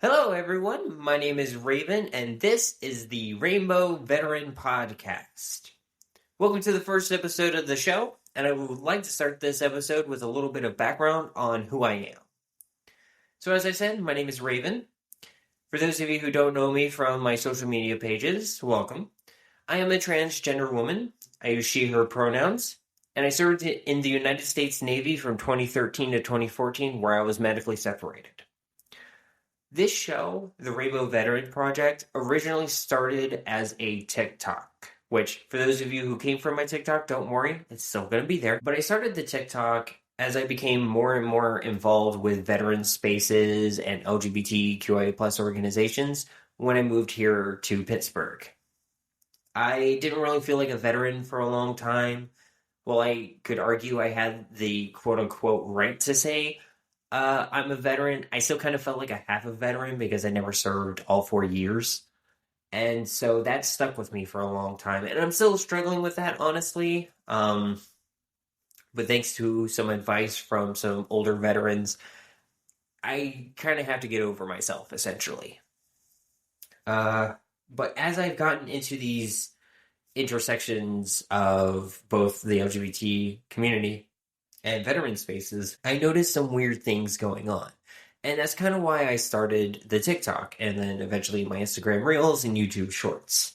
Hello, everyone. My name is Raven, and this is the Rainbow Veteran Podcast. Welcome to the first episode of the show, and I would like to start this episode with a little bit of background on who I am. So, as I said, my name is Raven. For those of you who don't know me from my social media pages, welcome. I am a transgender woman. I use she, her pronouns, and I served in the United States Navy from 2013 to 2014, where I was medically separated. This show, the Rainbow Veteran Project, originally started as a TikTok, which, for those of you who came from my TikTok, don't worry, it's still going to be there. But I started the TikTok as I became more and more involved with veteran spaces and LGBTQIA plus organizations when I moved here to Pittsburgh. I didn't really feel like a veteran for a long time. Well, I could argue I had the quote-unquote right to say I'm a veteran. I still kind of felt like a half a veteran because I never served all 4 years. And so that stuck with me for a long time. And I'm still struggling with that, honestly. But thanks to some advice from some older veterans, I kind of have to get over myself, essentially. But as I've gotten into these intersections of both the LGBT community and veteran spaces, I noticed some weird things going on. And that's kind of why I started the TikTok and then eventually my Instagram Reels and YouTube Shorts.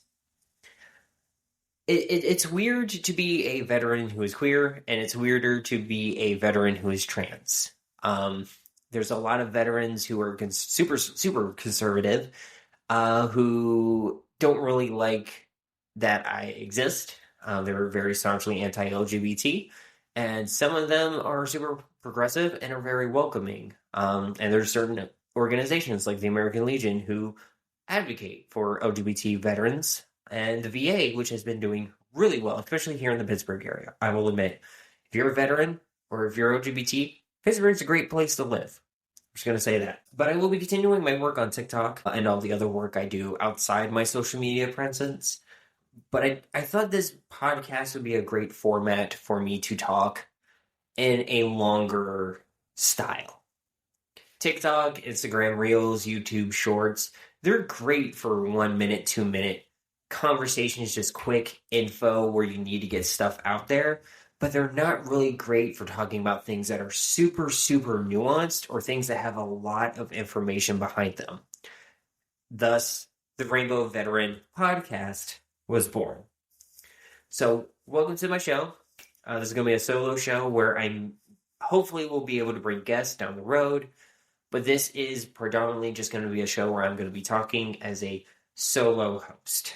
It's weird to be a veteran who is queer, and it's weirder to be a veteran who is trans. There's a lot of veterans who are super conservative, who don't really like that I exist. They're very staunchly anti-LGBT. And some of them are super progressive and are very welcoming. And there's certain organizations like the American Legion who advocate for LGBT veterans, and the VA, which has been doing really well, especially here in the Pittsburgh area. I will admit, if you're a veteran or if you're LGBT, Pittsburgh's a great place to live. I'm just going to say that. But I will be continuing my work on TikTok and all the other work I do outside my social media presence. But I thought this podcast would be a great format for me to talk in a longer style. TikTok, Instagram Reels, YouTube Shorts, they're great for 1 minute, 2 minute conversations, just quick info where you need to get stuff out there. But they're not really great for talking about things that are super nuanced or things that have a lot of information behind them. Thus, the Rainbow Veteran Podcast was born. So, welcome to my show. This is going to be a solo show where I hopefully will be able to bring guests down the road, but this is predominantly just going to be a show where I'm going to be talking as a solo host.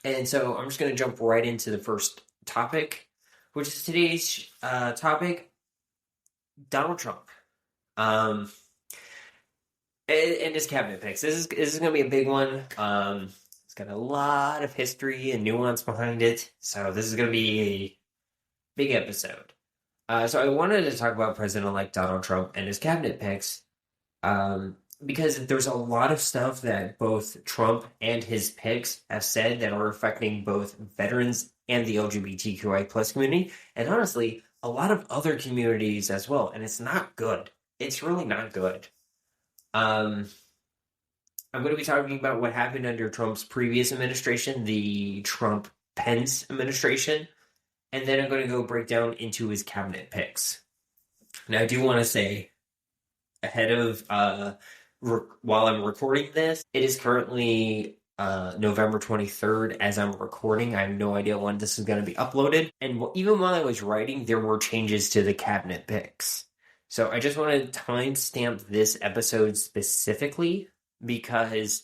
And so I'm just going to jump right into the first topic, which is today's topic, Donald Trump. And his cabinet picks. This is going to be a big one. It's got a lot of history and nuance behind it, so this is going to be a big episode. So I wanted to talk about President-elect Donald Trump and his cabinet picks, because there's a lot of stuff that both Trump and his picks have said that are affecting both veterans and the LGBTQI plus community, and honestly, a lot of other communities as well, and it's not good. It's really not good. I'm going to be talking about what happened under Trump's previous administration, the Trump-Pence administration, and then I'm going to go break down into his cabinet picks. Now, I do want to say, ahead of, while I'm recording this, it is currently November 23rd as I'm recording. I have no idea when this is going to be uploaded. And even while I was writing, there were changes to the cabinet picks. So I just want to timestamp this episode specifically, because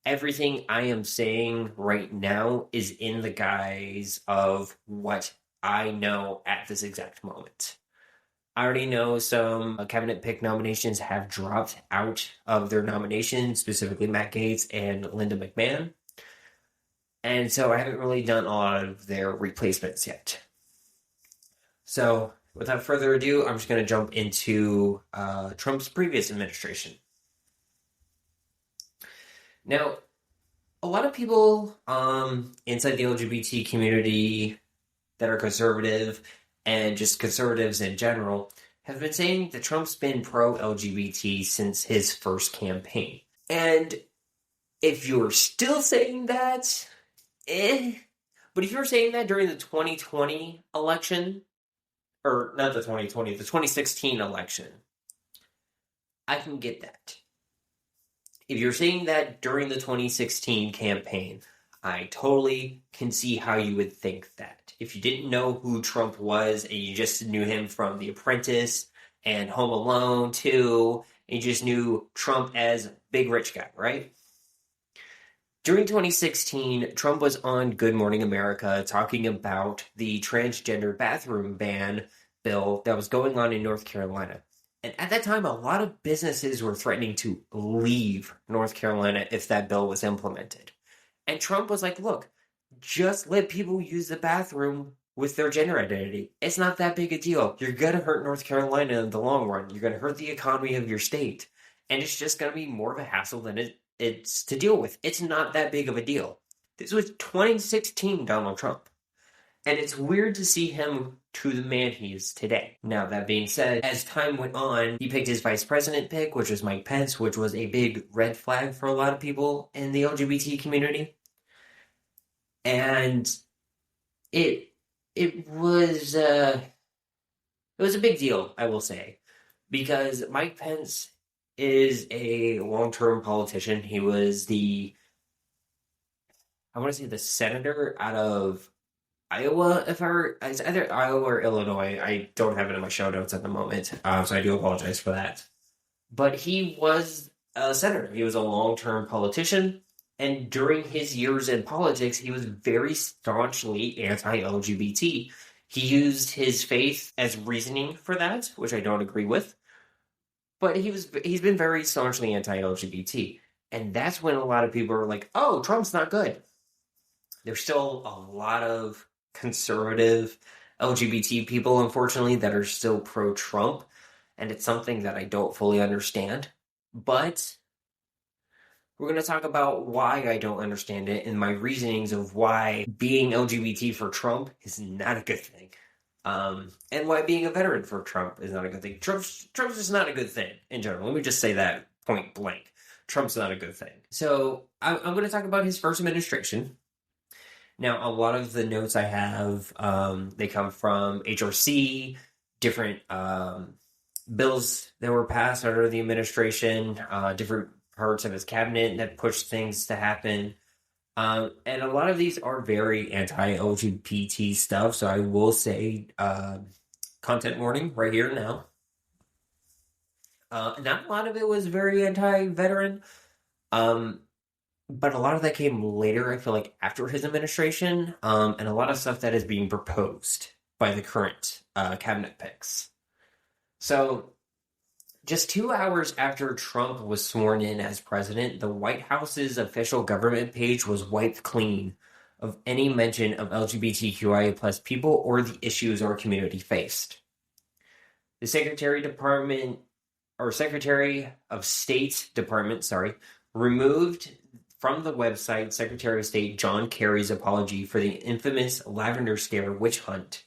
everything I am saying right now is in the guise of what I know at this exact moment. I already know some cabinet pick nominations have dropped out of their nominations, specifically Matt Gaetz and Linda McMahon. And so I haven't really done a lot of their replacements yet. So without further ado, I'm just going to jump into Trump's previous administration. Now, a lot of people inside the LGBT community that are conservative and just conservatives in general have been saying that Trump's been pro-LGBT since his first campaign. And if you're still saying that, But if you're saying that during the 2020 election, or not the 2020, the 2016 election, I can get that. If you're saying that during the 2016 campaign, I totally can see how you would think that. If you didn't know who Trump was and you just knew him from The Apprentice and Home Alone 2, and you just knew Trump as big rich guy, right? During 2016, Trump was on Good Morning America talking about the transgender bathroom ban bill that was going on in North Carolina. And at that time, a lot of businesses were threatening to leave North Carolina if that bill was implemented. And Trump was like, look, just let people use the bathroom with their gender identity. It's not that big a deal. You're going to hurt North Carolina in the long run. You're going to hurt the economy of your state. And it's just going to be more of a hassle than it's to deal with. It's not that big of a deal. This was 2016 Donald Trump. And it's weird to see him to the man he is today. Now, that being said, as time went on, he picked his vice president pick, which was Mike Pence, which was a big red flag for a lot of people in the LGBT community. And it was a big deal, I will say, because Mike Pence is a long-term politician. He was the senator out of Iowa, it's either Iowa or Illinois. I don't have it in my show notes at the moment, so I do apologize for that. But he was a senator. He was a long-term politician, and during his years in politics, he was very staunchly anti-LGBT. He used his faith as reasoning for that, which I don't agree with. But he's been very staunchly anti-LGBT. And that's when a lot of people are like, oh, Trump's not good. There's still a lot of conservative LGBT people, unfortunately, that are still pro-Trump. And it's something that I don't fully understand. But we're going to talk about why I don't understand it and my reasonings of why being LGBT for Trump is not a good thing. And why being a veteran for Trump is not a good thing. Trump's just not a good thing in general. Let me just say that point blank. Trump's not a good thing. So I'm going to talk about his first administration. Now, a lot of the notes I have, they come from HRC, different bills that were passed under the administration, different parts of his cabinet that pushed things to happen. And a lot of these are very anti-LGBT stuff, so I will say content warning right here and now. Not a lot of it was very anti-veteran, but a lot of that came later, I feel like, after his administration, and a lot of stuff that is being proposed by the current cabinet picks. So, just 2 hours after Trump was sworn in as president, the White House's official government page was wiped clean of any mention of LGBTQIA plus people or the issues our community faced. The Secretary of State Department, removed from the website Secretary of State John Kerry's apology for the infamous Lavender Scare witch hunt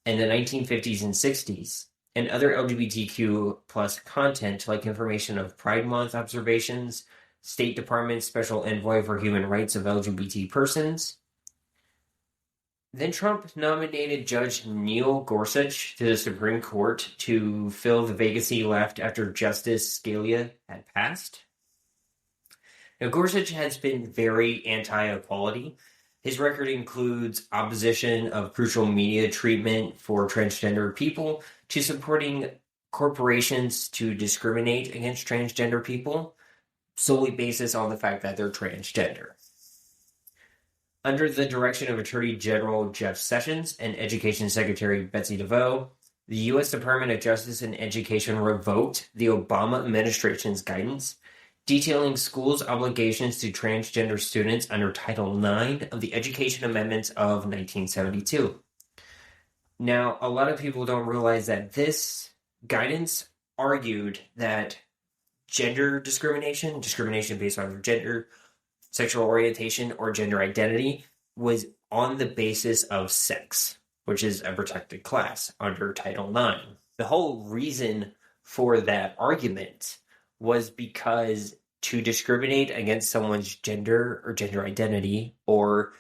in the 1950s and 60s. And other LGBTQ plus content like information of Pride Month observations, State Department Special Envoy for Human Rights of LGBT persons. Then Trump nominated Judge Neil Gorsuch to the Supreme Court to fill the vacancy left after Justice Scalia had passed. Now, Gorsuch has been very anti-equality. His record includes opposition of crucial media treatment for transgender people to supporting corporations to discriminate against transgender people solely based on the fact that they're transgender. Under the direction of Attorney General Jeff Sessions and Education Secretary Betsy DeVos, the U.S. Department of Justice and Education revoked the Obama administration's guidance detailing schools' obligations to transgender students under Title IX of the Education Amendments of 1972. Now, a lot of people don't realize that this guidance argued that gender discrimination based on your gender, sexual orientation, or gender identity was on the basis of sex, which is a protected class under Title IX. The whole reason for that argument was because to discriminate against someone's gender or gender identity or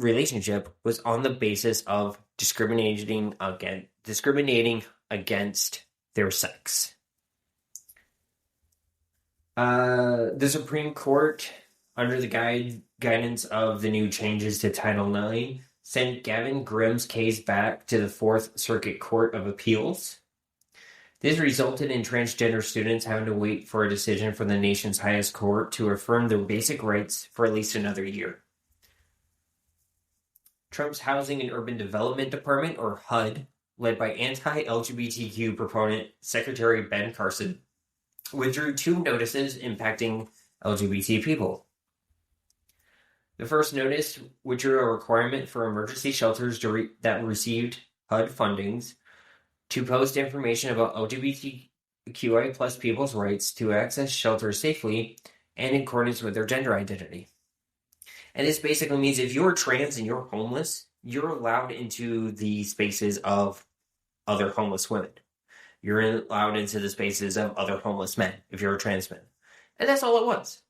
relationship was on the basis of discriminating against their sex. The Supreme Court, under the guidance of the new changes to Title IX, sent Gavin Grimm's case back to the Fourth Circuit Court of Appeals. This resulted in transgender students having to wait for a decision from the nation's highest court to affirm their basic rights for at least another year. Trump's Housing and Urban Development Department, or HUD, led by anti-LGBTQ proponent Secretary Ben Carson, withdrew 2 notices impacting LGBT people. The first notice withdrew a requirement for emergency shelters that received HUD fundings to post information about LGBTQI plus people's rights to access shelters safely and in accordance with their gender identity. And this basically means if you're trans and you're homeless, you're allowed into the spaces of other homeless women. You're allowed into the spaces of other homeless men if you're a trans man. And that's all it was.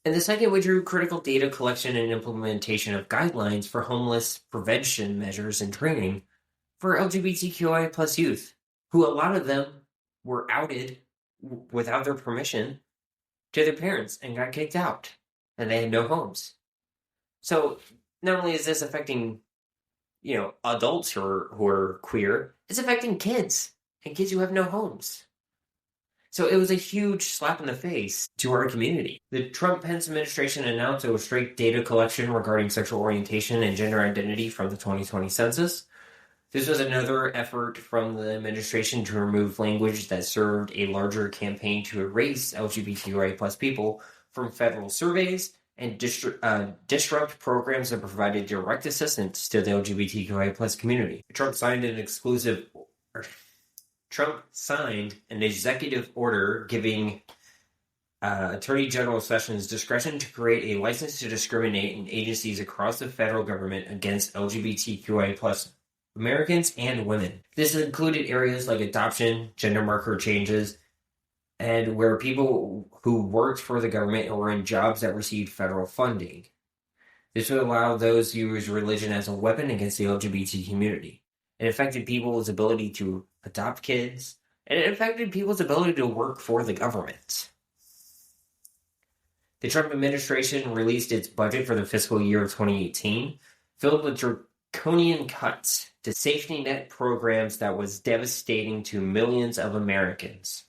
And the second withdrew critical data collection and implementation of guidelines for homeless prevention measures and training for LGBTQI plus youth, who a lot of them were outed without their permission to their parents and got kicked out, and they had no homes. So not only is this affecting, adults who are queer, it's affecting kids and kids who have no homes. So it was a huge slap in the face to our community. The Trump-Pence administration announced it would restrict data collection regarding sexual orientation and gender identity from the 2020 census. This was another effort from the administration to remove language that served a larger campaign to erase LGBTQI plus people from federal surveys and disrupt programs that provided direct assistance to the LGBTQI plus community. Trump signed an executive order giving Attorney General Sessions discretion to create a license to discriminate in agencies across the federal government against LGBTQI plus Americans and women. This included areas like adoption, gender marker changes, and where people who worked for the government or were in jobs that received federal funding. This would allow those who use religion as a weapon against the LGBT community. It affected people's ability to adopt kids, and it affected people's ability to work for the government. The Trump administration released its budget for the fiscal year of 2018, filled with draconian cuts to safety net programs that was devastating to millions of Americans.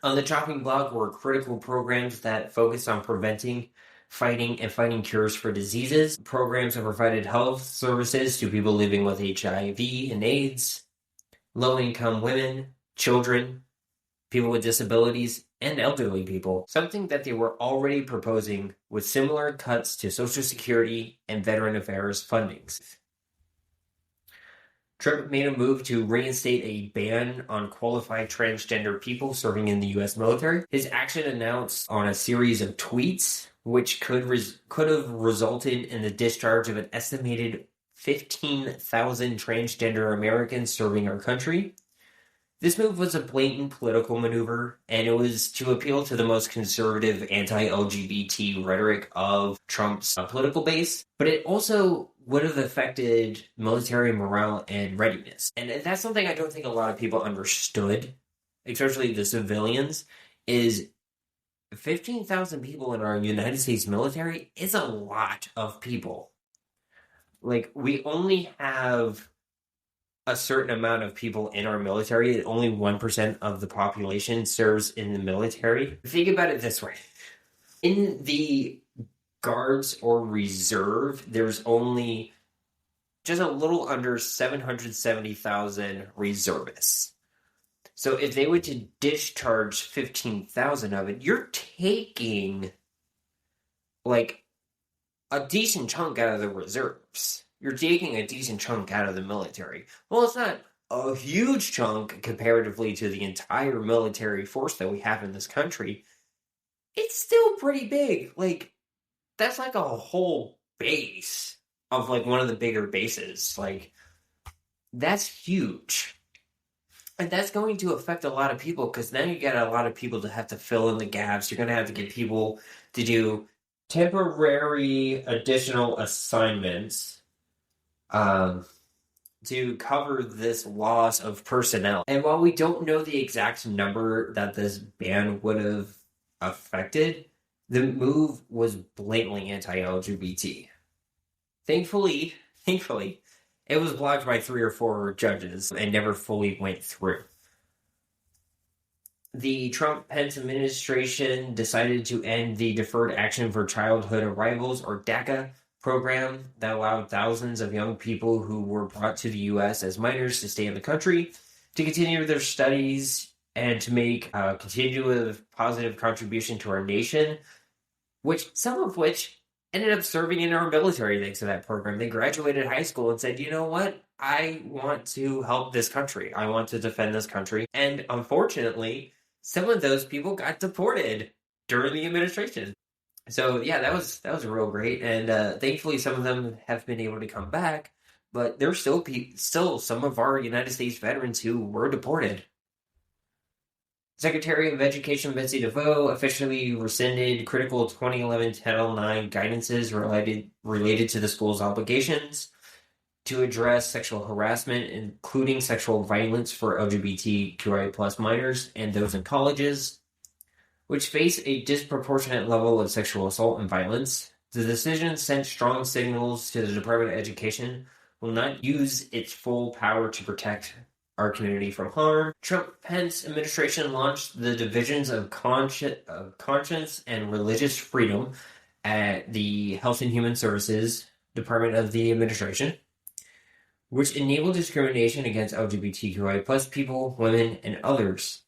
On the chopping block were critical programs that focused on preventing, fighting cures for diseases, programs that provided health services to people living with HIV and AIDS, low-income women, children, people with disabilities, and elderly people, something that they were already proposing with similar cuts to Social Security and Veteran Affairs fundings. Trump made a move to reinstate a ban on qualified transgender people serving in the U.S. military. His action announced on a series of tweets, which could have resulted in the discharge of an estimated 15,000 transgender Americans serving our country. This move was a blatant political maneuver, and it was to appeal to the most conservative anti-LGBT rhetoric of Trump's political base, but it also would have affected military morale and readiness. And that's something I don't think a lot of people understood, especially the civilians, is 15,000 people in our United States military is a lot of people. Like, we only have a certain amount of people in our military, and only 1% of the population serves in the military. Think about it this way. In the Guards or Reserve, there's only just a little under 770,000 reservists. So if they were to discharge 15,000 of it, you're taking like a decent chunk out of the reserves. You're taking a decent chunk out of the military. Well, it's not a huge chunk comparatively to the entire military force that we have in this country. It's still pretty big. Like, that's like a whole base of like one of the bigger bases. Like, That's huge. And that's going to affect a lot of people because now you get a lot of people to have to fill in the gaps. You're going to have to get people to do temporary additional assignments um, to cover this loss of personnel. And while we don't know the exact number that this ban would have affected, the move was blatantly anti-LGBT. Thankfully, it was blocked by 3 or 4 judges and never fully went through. The Trump-Pence administration decided to end the Deferred Action for Childhood Arrivals, or DACA, program that allowed thousands of young people who were brought to the U.S. as minors to stay in the country, to continue their studies, and to make a continuous positive contribution to our nation, some of which ended up serving in our military thanks to that program. They graduated high school and said, you know what? I want to help this country. I want to defend this country. And unfortunately, some of those people got deported during the administration. So yeah, that was real great. And thankfully, some of them have been able to come back. But there's still some of our United States veterans who were deported. Secretary of Education Betsy DeVos officially rescinded critical 2011 Title IX guidances related to the school's obligations to address sexual harassment, including sexual violence for LGBTQIA plus minors and those in colleges, which face a disproportionate level of sexual assault and violence. The decision sent strong signals to the Department of Education will not use its full power to protect our community from harm. Trump-Pence administration launched the Divisions of Conscience and Religious Freedom at the Health and Human Services Department of the administration, which enabled discrimination against LGBTQI plus people, women, and others.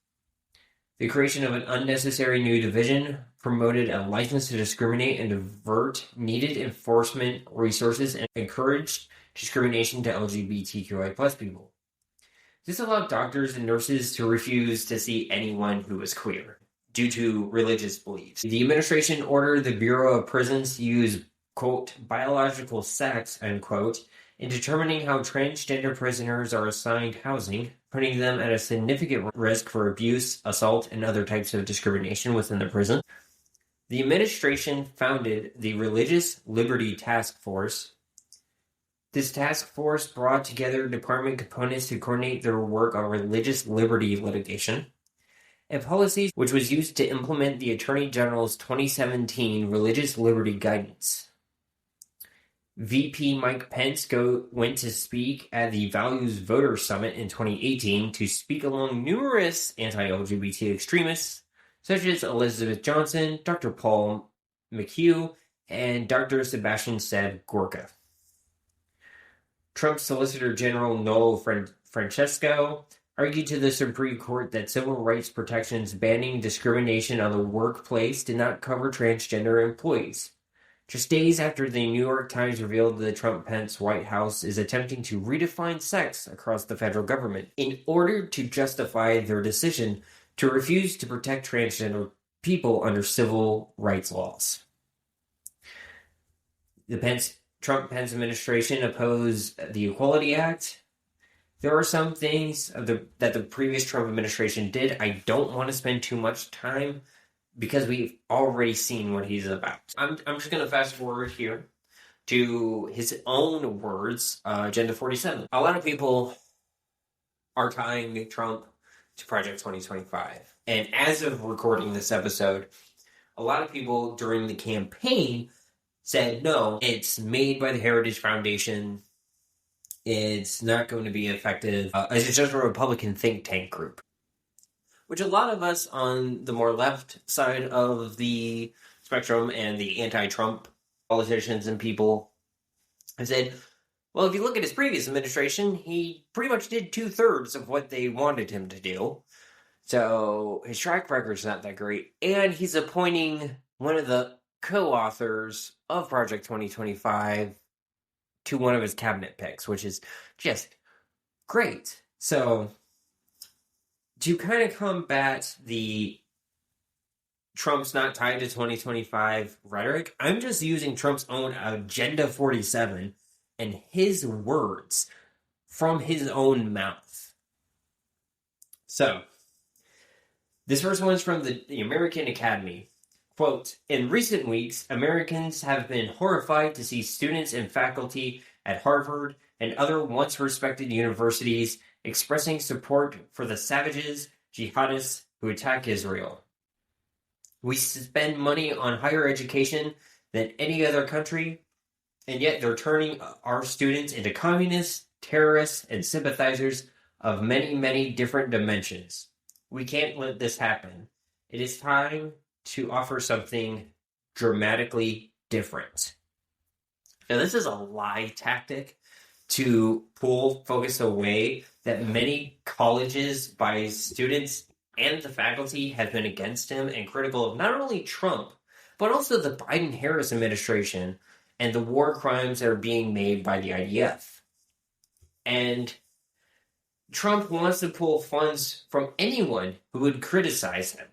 The creation of an unnecessary new division promoted a license to discriminate and divert needed enforcement resources and encouraged discrimination to LGBTQI plus people. This allowed doctors and nurses to refuse to see anyone who was queer due to religious beliefs. The administration ordered the Bureau of Prisons to use, quote, biological sex, unquote, in determining how transgender prisoners are assigned housing, putting them at a significant risk for abuse, assault, and other types of discrimination within the prison. The administration founded the Religious Liberty Task Force. This task force brought together department components to coordinate their work on religious liberty litigation and policies, which was used to implement the Attorney General's 2017 Religious Liberty Guidance. VP Mike Pence went to speak at the Values Voter Summit in 2018 to speak along numerous anti-LGBT extremists, such as Elizabeth Johnson, Dr. Paul McHugh, and Dr. Sebastian Seb Gorka. Trump's Solicitor General Noel Francesco argued to the Supreme Court that civil rights protections banning discrimination on the workplace did not cover transgender employees. Just days after the New York Times revealed the Trump-Pence White House is attempting to redefine sex across the federal government in order to justify their decision to refuse to protect transgender people under civil rights laws. The Trump-Pence administration opposed the Equality Act. There are some things that the previous Trump administration did. I don't want to spend too much time because we've already seen what he's about. I'm just going to fast forward here to his own words, Agenda 47. A lot of people are tying Trump to Project 2025. And as of recording this episode, a lot of people during the campaign said, no, it's made by the Heritage Foundation. It's not going to be effective. It's just a Republican think tank group. Which a lot of us on the more left side of the spectrum and the anti-Trump politicians and people have said, well, if you look at his previous administration, he pretty much did 2/3 of what they wanted him to do. So his track record's not that great. And he's appointing one of the co-authors of Project 2025 to one of his cabinet picks, which is just great. So to kind of combat the Trump's not tied to 2025 rhetoric, I'm just using Trump's own Agenda 47 and his words from his own mouth. So, this first one is from the American Academy. Quote, in recent weeks, Americans have been horrified to see students and faculty at Harvard and other once respected universities expressing support for the savages, jihadists who attack Israel. We spend money on higher education than any other country, and yet they're turning our students into communists, terrorists, and sympathizers of many, many different dimensions. We can't let this happen. It is time to offer something dramatically different. Now, this is a lie tactic to pull focus away that many colleges by students and the faculty have been against him and critical of not only Trump, but also the Biden-Harris administration and the war crimes that are being made by the IDF. And Trump wants to pull funds from anyone who would criticize him.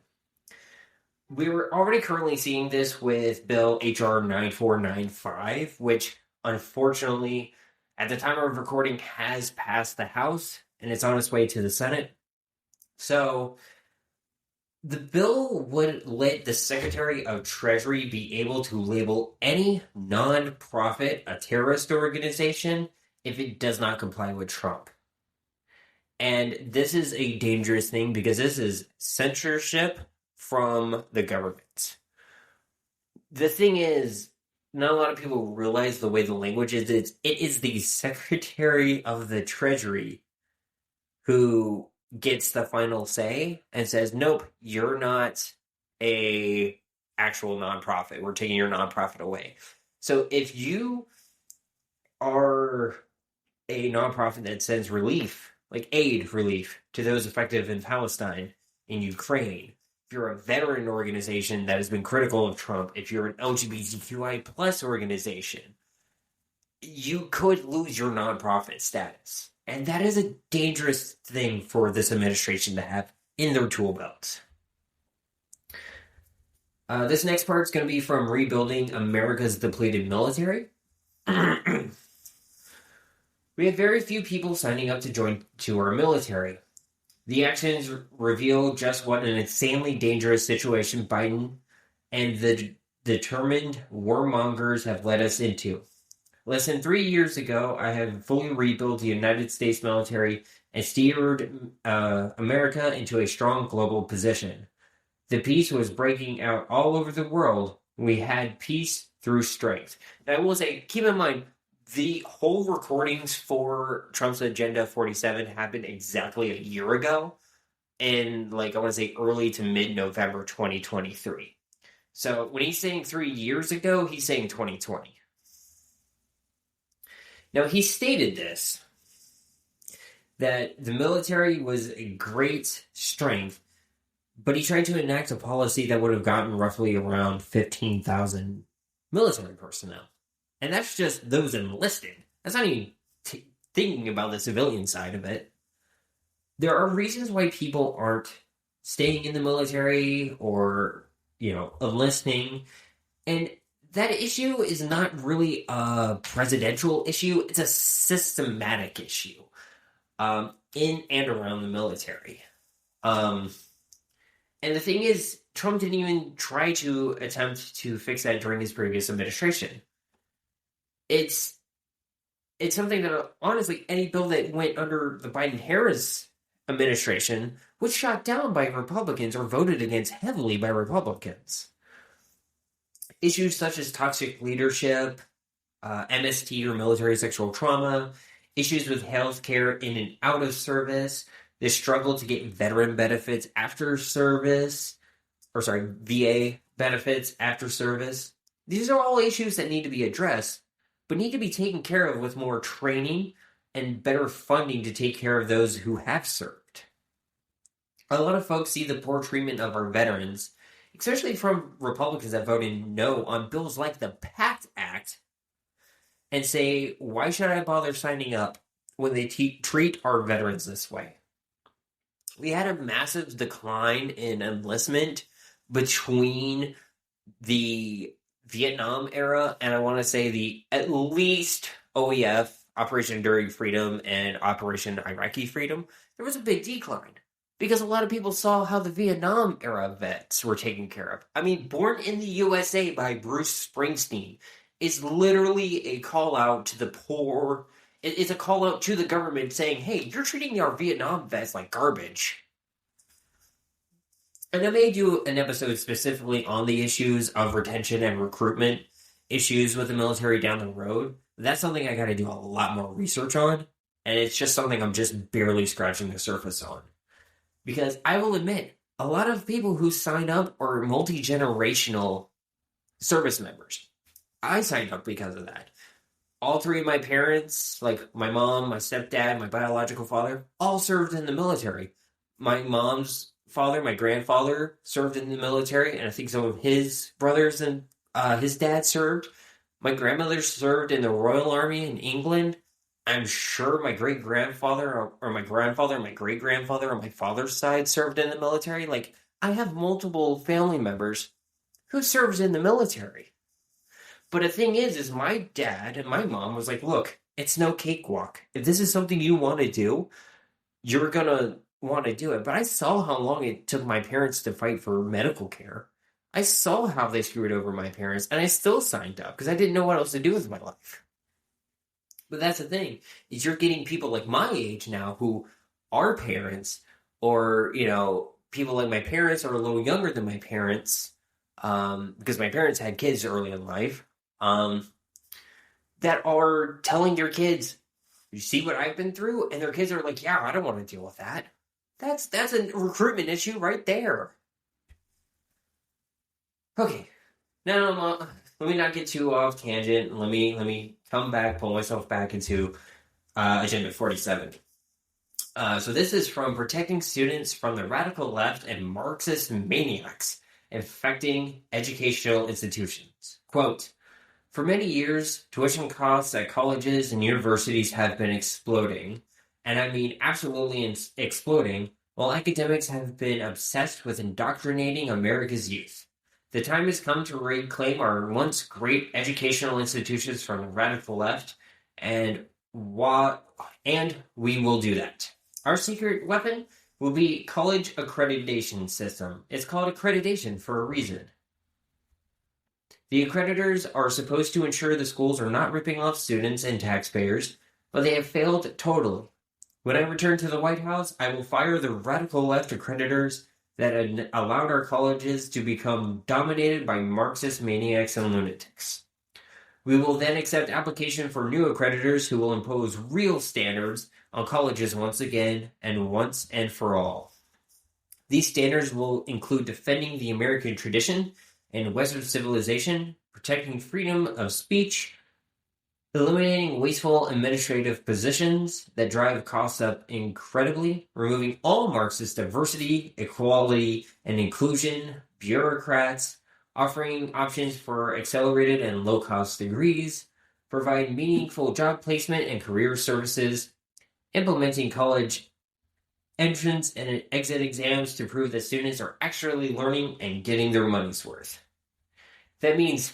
We're already currently seeing this with Bill H.R. 9495, which unfortunately, at the time of recording, has passed the House and it's on its way to the Senate. So, the bill would let the Secretary of Treasury be able to label any non-profit a terrorist organization if it does not comply with Trump. And this is a dangerous thing because this is censorship from the government. The thing is, not a lot of people realize the way the language is. It is the Secretary of the Treasury who gets the final say and says, nope, you're not a actual nonprofit. We're taking your nonprofit away. So if you are a nonprofit that sends relief, like aid relief, to those affected in Palestine, in Ukraine, if you're a veteran organization that has been critical of Trump, if you're an LGBTQI plus organization, you could lose your nonprofit status. And that is a dangerous thing for this administration to have in their tool belt. This next part is going to be from Rebuilding America's Depleted Military. We have very few people signing up to join to our military. The actions reveal just what an insanely dangerous situation Biden and the determined warmongers have led us into. Less than 3 years ago, I had fully rebuilt the United States military and steered America into a strong global position. The peace was breaking out all over the world. We had peace through strength. Now, I will say, keep in mind, the whole recordings for Trump's Agenda 47 happened exactly a year ago in, I want to say, early to mid-November 2023. So when he's saying 3 years ago, he's saying 2020. Now, he stated this, that the military was a great strength, but he tried to enact a policy that would have gotten roughly around 15,000 military personnel. And that's just those enlisted. That's not even thinking about the civilian side of it. There are reasons why people aren't staying in the military or, enlisting. And that issue is not really a presidential issue. It's a systematic issue in and around the military. And the thing is, Trump didn't even try to attempt to fix that during his previous administration. It's something that, honestly, any bill that went under the Biden-Harris administration was shot down by Republicans or voted against heavily by Republicans. Issues such as toxic leadership, MST or military sexual trauma, issues with health care in and out of service, the struggle to get veteran benefits after service, VA benefits after service. These are all issues that need to be addressed, but need to be taken care of with more training and better funding to take care of those who have served. A lot of folks see the poor treatment of our veterans, especially from Republicans that voted no on bills like the PACT Act, and say, why should I bother signing up when they treat our veterans this way? We had a massive decline in enlistment between the Vietnam era and I want to say the at least OEF Operation Enduring Freedom and Operation Iraqi Freedom, there was a big decline because a lot of people saw how the Vietnam era vets were taken care of. I mean, Born in the USA by Bruce Springsteen is literally a call out to the poor. It's a call out to the government saying, hey, you're treating our Vietnam vets like garbage. And I may do an episode specifically on the issues of retention and recruitment issues with the military down the road. That's something I got to do a lot more research on. And it's just something I'm just barely scratching the surface on. Because I will admit, a lot of people who sign up are multi-generational service members. I signed up because of that. All three of my parents, like my mom, my stepdad, my biological father, all served in the military. My mom's father, my grandfather, served in the military, and I think some of his brothers and his dad served. My grandmother served in the Royal Army in England. I'm sure my great-grandfather or my grandfather and my great-grandfather on my father's side served in the military. Like, I have multiple family members who served in the military. But the thing is my dad and my mom was like, look, it's no cakewalk. If this is something you want to do, you're going to want to do it. But I saw how long it took my parents to fight for medical care. I saw how they screwed over my parents, and I still signed up because I didn't know what else to do with my life. But that's the thing, is you're getting people like my age now who are parents, or, you know, people like my parents are a little younger than my parents, because my parents had kids early in life, that are telling your kids, you see what I've been through? And their kids are like, yeah, I don't want to deal with that. That's a recruitment issue right there. Okay, now let me not get too off tangent. Let me come back, pull myself back into Agenda 47. So this is from Protecting Students from the Radical Left and Marxist Maniacs Infecting Educational Institutions. Quote, for many years, tuition costs at colleges and universities have been exploding, and I mean absolutely exploding, while academics have been obsessed with indoctrinating America's youth. The time has come to reclaim our once great educational institutions from the radical left, and we will do that. Our secret weapon will be college accreditation system. It's called accreditation for a reason. The accreditors are supposed to ensure the schools are not ripping off students and taxpayers, but they have failed totally. When I return to the White House, I will fire the radical left accreditors that allowed our colleges to become dominated by Marxist maniacs and lunatics. We will then accept application for new accreditors who will impose real standards on colleges once again and once and for all. These standards will include defending the American tradition and Western civilization, protecting freedom of speech, eliminating wasteful administrative positions that drive costs up incredibly, removing all Marxist diversity, equality, and inclusion, bureaucrats, offering options for accelerated and low-cost degrees, provide meaningful job placement and career services, implementing college entrance and exit exams to prove that students are actually learning and getting their money's worth. That means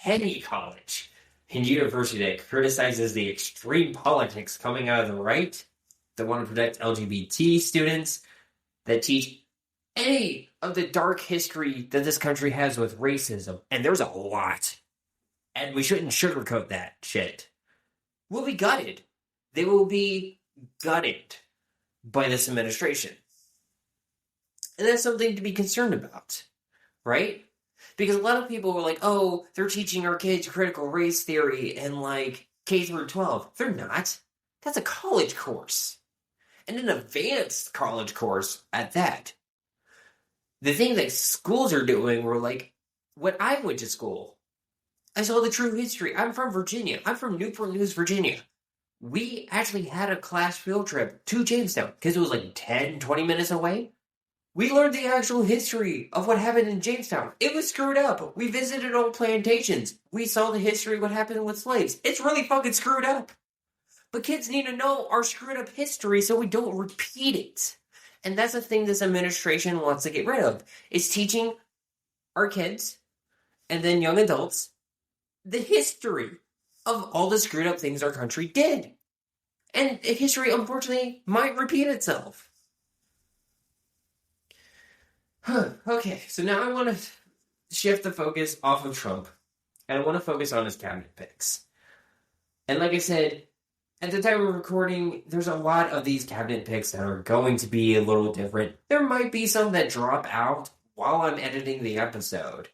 any college and university that criticizes the extreme politics coming out of the right, that want to protect LGBT students, that teach any of the dark history that this country has with racism, and there's a lot, and we shouldn't sugarcoat that shit, will be gutted. They will be gutted by this administration. And that's something to be concerned about, right? Because a lot of people were like, oh, they're teaching our kids critical race theory in like K through 12. They're not. That's a college course. And an advanced college course at that. The thing that schools are doing were like, when I went to school, I saw the true history. I'm from Virginia. I'm from Newport News, Virginia. We actually had a class field trip to Jamestown because it was like 10, 20 minutes away. We learned the actual history of what happened in Jamestown. It was screwed up. We visited old plantations. We saw the history of what happened with slaves. It's really fucking screwed up. But kids need to know our screwed up history so we don't repeat it. And that's the thing this administration wants to get rid of, is teaching our kids and then young adults the history. of all the screwed up things our country did. And history, unfortunately, might repeat itself. Okay, so now I want to shift the focus off of Trump, and I want to focus on his cabinet picks. And like I said, at the time of recording, there's a lot of these cabinet picks that are going to be a little different. There might be some that drop out while I'm editing the episode.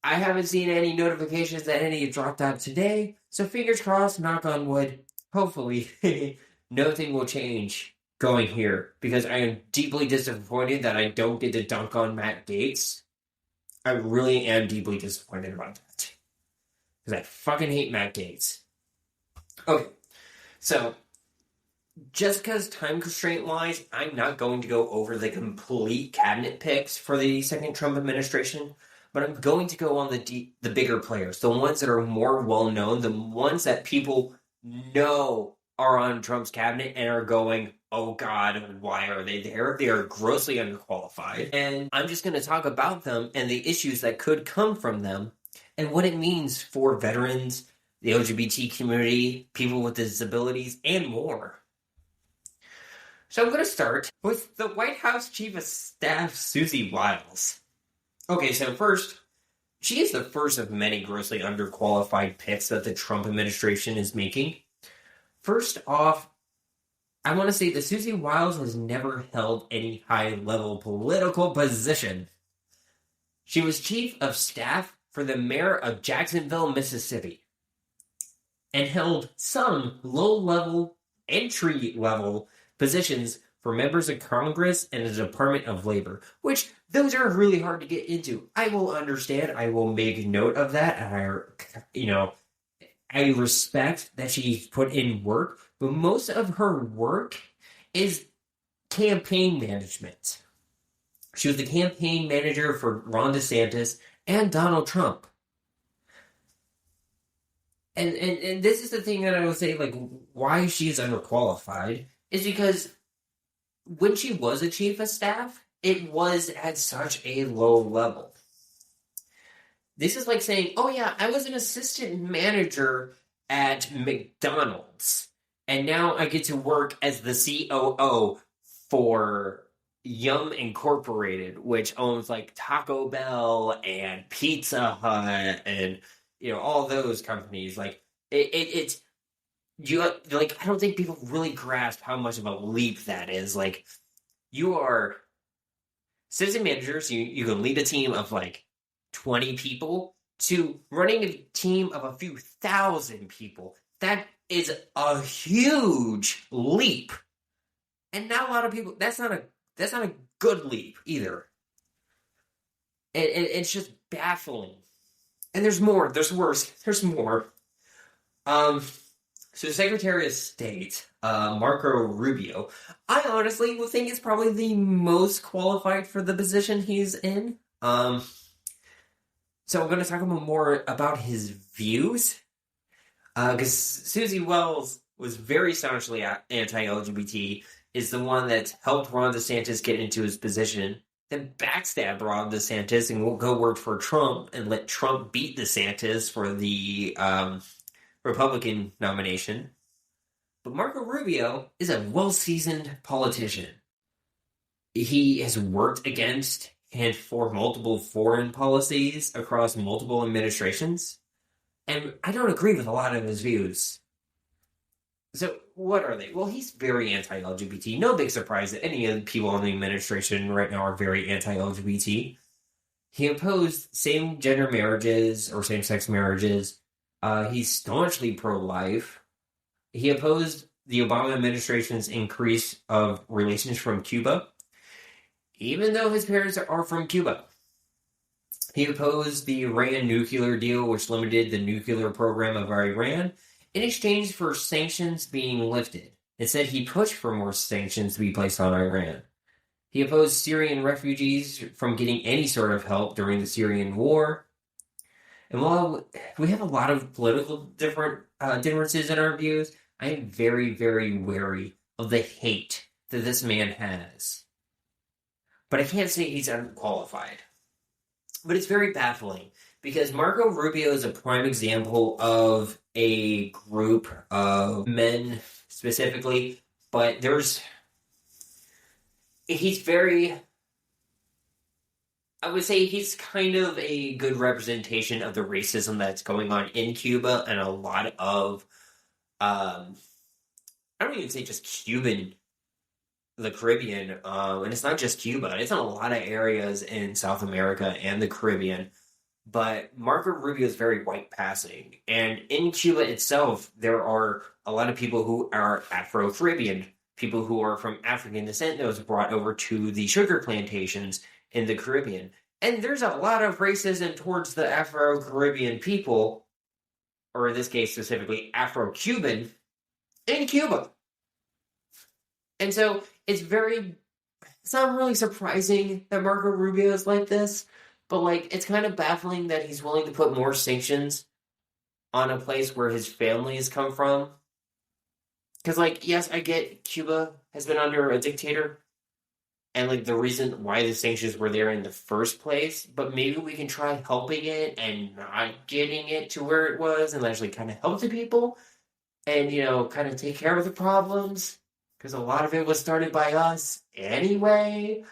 I haven't seen any notifications that any dropped out today, so fingers crossed, knock on wood, hopefully nothing will change going here, because I am deeply disappointed that I don't get to dunk on Matt Gaetz. I really am deeply disappointed about that, because I fucking hate Matt Gaetz. Okay, so just because time constraint wise, I'm not going to go over the complete cabinet picks for the second Trump administration, but I'm going to go on the bigger players, the ones that are more well known, the ones that people know are on Trump's cabinet and are going, oh God, why are they there? They are grossly underqualified. And I'm just going to talk about them and the issues that could come from them and what it means for veterans, the LGBT community, people with disabilities, and more. So I'm going to start with the White House Chief of Staff, Susie Wiles. Okay, so first, she is the first of many grossly underqualified picks that the Trump administration is making. First off, I want to say that Susie Wiles has never held any high-level political position. She was Chief of Staff for the mayor of Jacksonville, Mississippi, and held some low-level, entry-level positions for members of Congress and the Department of Labor, which those are really hard to get into. I will understand. I will make note of that. And I respect that she's put in work, but most of her work is campaign management. She was the campaign manager for Ron DeSantis and Donald Trump. And this is the thing that I would say, like, why she's underqualified is because when she was a chief of staff, it was at such a low level. This is like saying, oh yeah, I was an assistant manager at McDonald's, and now I get to work as the COO for Yum Incorporated, which owns like Taco Bell and Pizza Hut and all those companies. Like it's like I don't think people really grasp how much of a leap that is. Like you are assistant managers, you can lead a team of like 20 people to running a team of a few thousand people. That is a huge leap. And not a lot of people, that's not a good leap either. And it's just baffling. And there's more, there's worse, there's more. So the Secretary of State, Marco Rubio, I honestly would think is probably the most qualified for the position he's in. So I'm going to talk more about his views, because Susie Wiles was very staunchly anti-LGBT, is the one that helped Ron DeSantis get into his position, then backstabbed Ron DeSantis and go work for Trump and let Trump beat DeSantis for the Republican nomination. But Marco Rubio is a well-seasoned politician. He has worked against and for multiple foreign policies across multiple administrations, and I don't agree with a lot of his views. So what are they? Well, he's very anti-LGBT. No big surprise that any of the people in the administration right now are very anti-LGBT. He opposed same-gender marriages or same-sex marriages. He's staunchly pro-life. He opposed the Obama administration's increase of relations from Cuba, even though his parents are from Cuba. He opposed the Iran nuclear deal, which limited the nuclear program of Iran, in exchange for sanctions being lifted. Instead, he pushed for more sanctions to be placed on Iran. He opposed Syrian refugees from getting any sort of help during the Syrian war. And while we have a lot of political differences in our views, I am very, very wary of the hate that this man has. But I can't say he's unqualified. But it's very baffling, Because Marco Rubio is a prime example of a group of men specifically, but he's very, I would say he's kind of a good representation of the racism that's going on in Cuba and a lot of, I don't even say just Cuban, the Caribbean, and it's not just Cuba, it's in a lot of areas in South America and the Caribbean. But Marco Rubio is very white passing. And in Cuba itself, there are a lot of people who are Afro Caribbean, people who are from African descent that was brought over to the sugar plantations in the Caribbean. And there's a lot of racism towards the Afro Caribbean people, or in this case specifically Afro Cuban, in Cuba. And so it's not really surprising that Marco Rubio is like this. But, like, it's kind of baffling that he's willing to put more sanctions on a place where his family has come from. Because, like, yes, I get Cuba has been under a dictator. And, like, the reason why the sanctions were there in the first place. But maybe we can try helping it and not getting it to where it was. And actually kind of help the people. And, kind of take care of the problems. Because a lot of it was started by us anyway.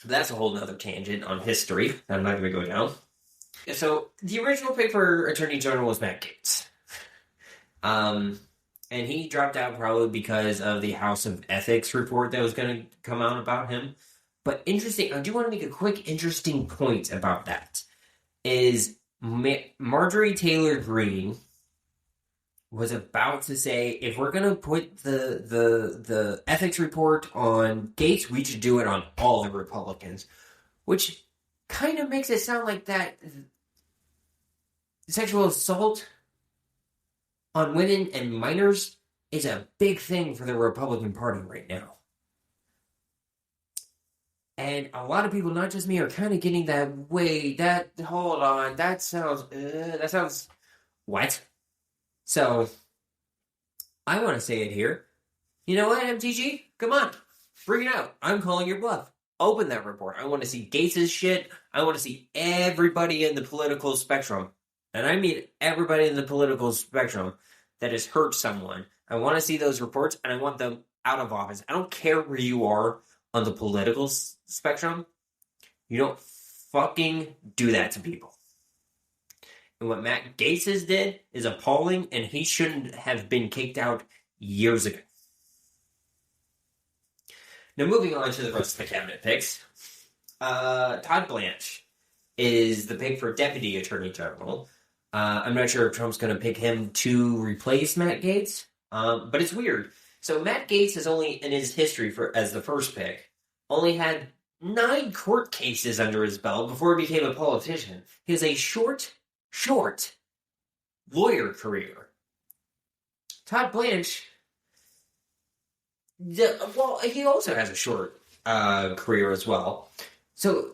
That's a whole nother tangent on history that I'm not going to go down. So, the original pick for Attorney General was Matt Gaetz. And he dropped out probably because of the House of Ethics report that was going to come out about him. But interesting, I do want to make a quick interesting point about that. Is Marjorie Taylor Greene was about to say, if we're going to put the ethics report on Gates, we should do it on all the Republicans. Which kind of makes it sound like that sexual assault on women and minors is a big thing for the Republican Party right now. And a lot of people, not just me, are kind of getting that, hold on, that sounds, what? So, I want to say it here. You know what, MTG? Come on. Bring it out. I'm calling your bluff. Open that report. I want to see Gates' shit. I want to see everybody in the political spectrum. And I mean everybody in the political spectrum that has hurt someone. I want to see those reports, and I want them out of office. I don't care where you are on the political spectrum. You don't fucking do that to people. And what Matt Gaetz did is appalling, and he shouldn't have been kicked out years ago. Now, moving on to the rest of the cabinet picks. Todd Blanche is the pick for Deputy Attorney General. I'm not sure if Trump's going to pick him to replace Matt Gaetz, but it's weird. So Matt Gaetz has only, in his history as the first pick, only had 9 court cases under his belt before he became a politician. He has a short lawyer career. Todd Blanche, he also has a short career as well. So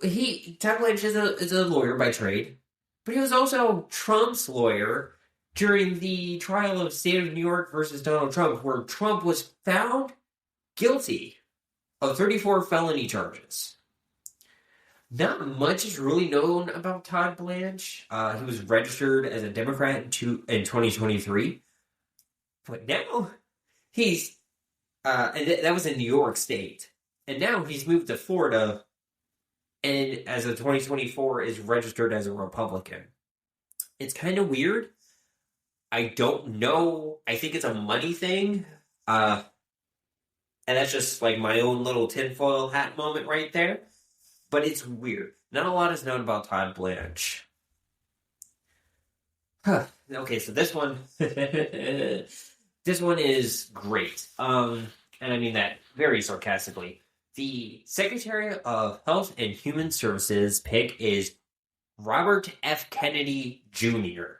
Todd Blanche is a lawyer by trade, but he was also Trump's lawyer during the trial of State of New York versus Donald Trump, where Trump was found guilty of 34 felony charges. Not much is really known about Todd Blanche. He was registered as a Democrat in 2023. But now he's... and that was in New York State. And now he's moved to Florida, and as of 2024 is registered as a Republican. It's kind of weird. I don't know. I think it's a money thing. And that's just like my own little tinfoil hat moment right there. But it's weird. Not a lot is known about Todd Blanche. Okay, so this one... this one is great. And I mean that very sarcastically. The Secretary of Health and Human Services pick is Robert F. Kennedy Jr.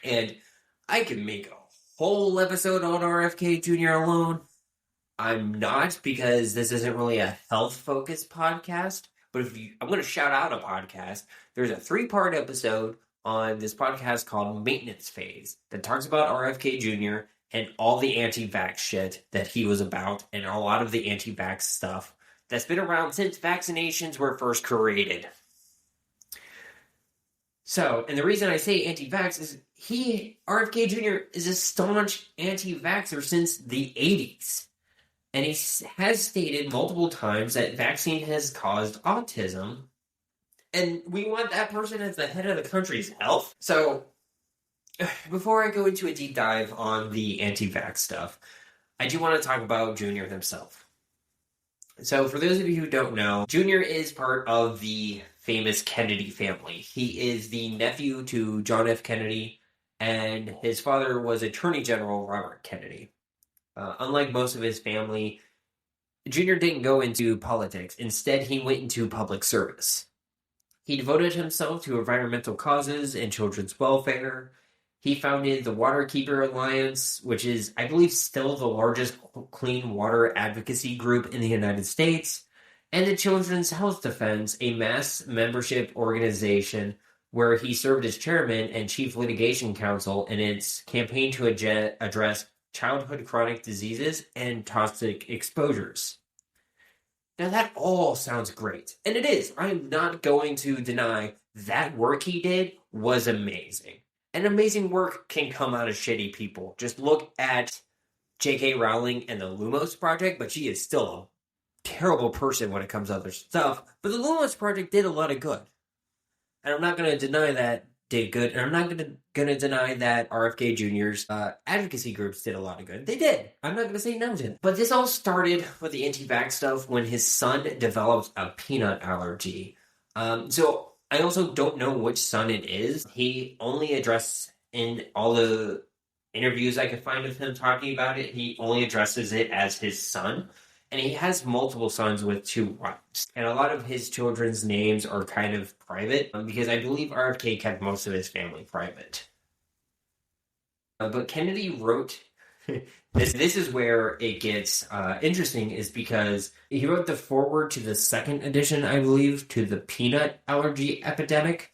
And I can make a whole episode on RFK Jr. alone. I'm not, because this isn't really a health-focused podcast. But I'm going to shout out a podcast. There's a 3-part episode on this podcast called Maintenance Phase that talks about RFK Jr. and all the anti-vax shit that he was about, and a lot of the anti-vax stuff that's been around since vaccinations were first created. So, and the reason I say anti-vax is RFK Jr. is a staunch anti-vaxxer since the 80s. And he has stated multiple times that vaccine has caused autism. And we want that person as the head of the country's health. So, before I go into a deep dive on the anti-vax stuff, I do want to talk about Junior himself. So, for those of you who don't know, Junior is part of the famous Kennedy family. He is the nephew to John F. Kennedy, and his father was Attorney General Robert Kennedy. Unlike most of his family, Junior didn't go into politics. Instead, he went into public service. He devoted himself to environmental causes and children's welfare. He founded the Waterkeeper Alliance, which is, I believe, still the largest clean water advocacy group in the United States, and the Children's Health Defense, a mass membership organization where he served as chairman and chief litigation counsel in its campaign to address childhood chronic diseases and toxic exposures. Now that all sounds great, and it is. I'm not going to deny that work he did was amazing. And amazing work can come out of shitty people. Just look at J.K. Rowling and the Lumos Project, but she is still a terrible person when it comes to other stuff. But the Lumos Project did a lot of good. And I'm not going to deny that did good, and I'm not going to deny that RFK Jr.'s advocacy groups did a lot of good. They did. I'm not going to say no to it. But this all started with the anti-vax stuff when his son developed a peanut allergy. So I also don't know which son it is. He only addressed in all the interviews I could find of him talking about it, he only addresses it as his son. And he has multiple sons with 2 wives. And a lot of his children's names are kind of private, because I believe RFK kept most of his family private. But Kennedy wrote... This is where it gets interesting, is because he wrote the foreword to the second edition, I believe, to the peanut allergy epidemic,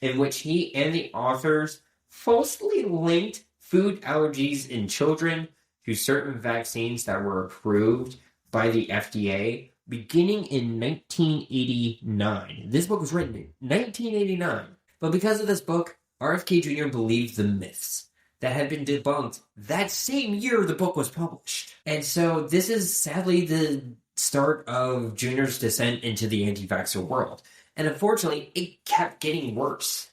in which he and the authors falsely linked food allergies in children to certain vaccines that were approved by the FDA beginning in 1989. This book was written in 1989. But because of this book, RFK Jr. believed the myths that had been debunked that same year the book was published. And so this is sadly the start of Junior's descent into the anti-vaxxer world. And unfortunately, it kept getting worse.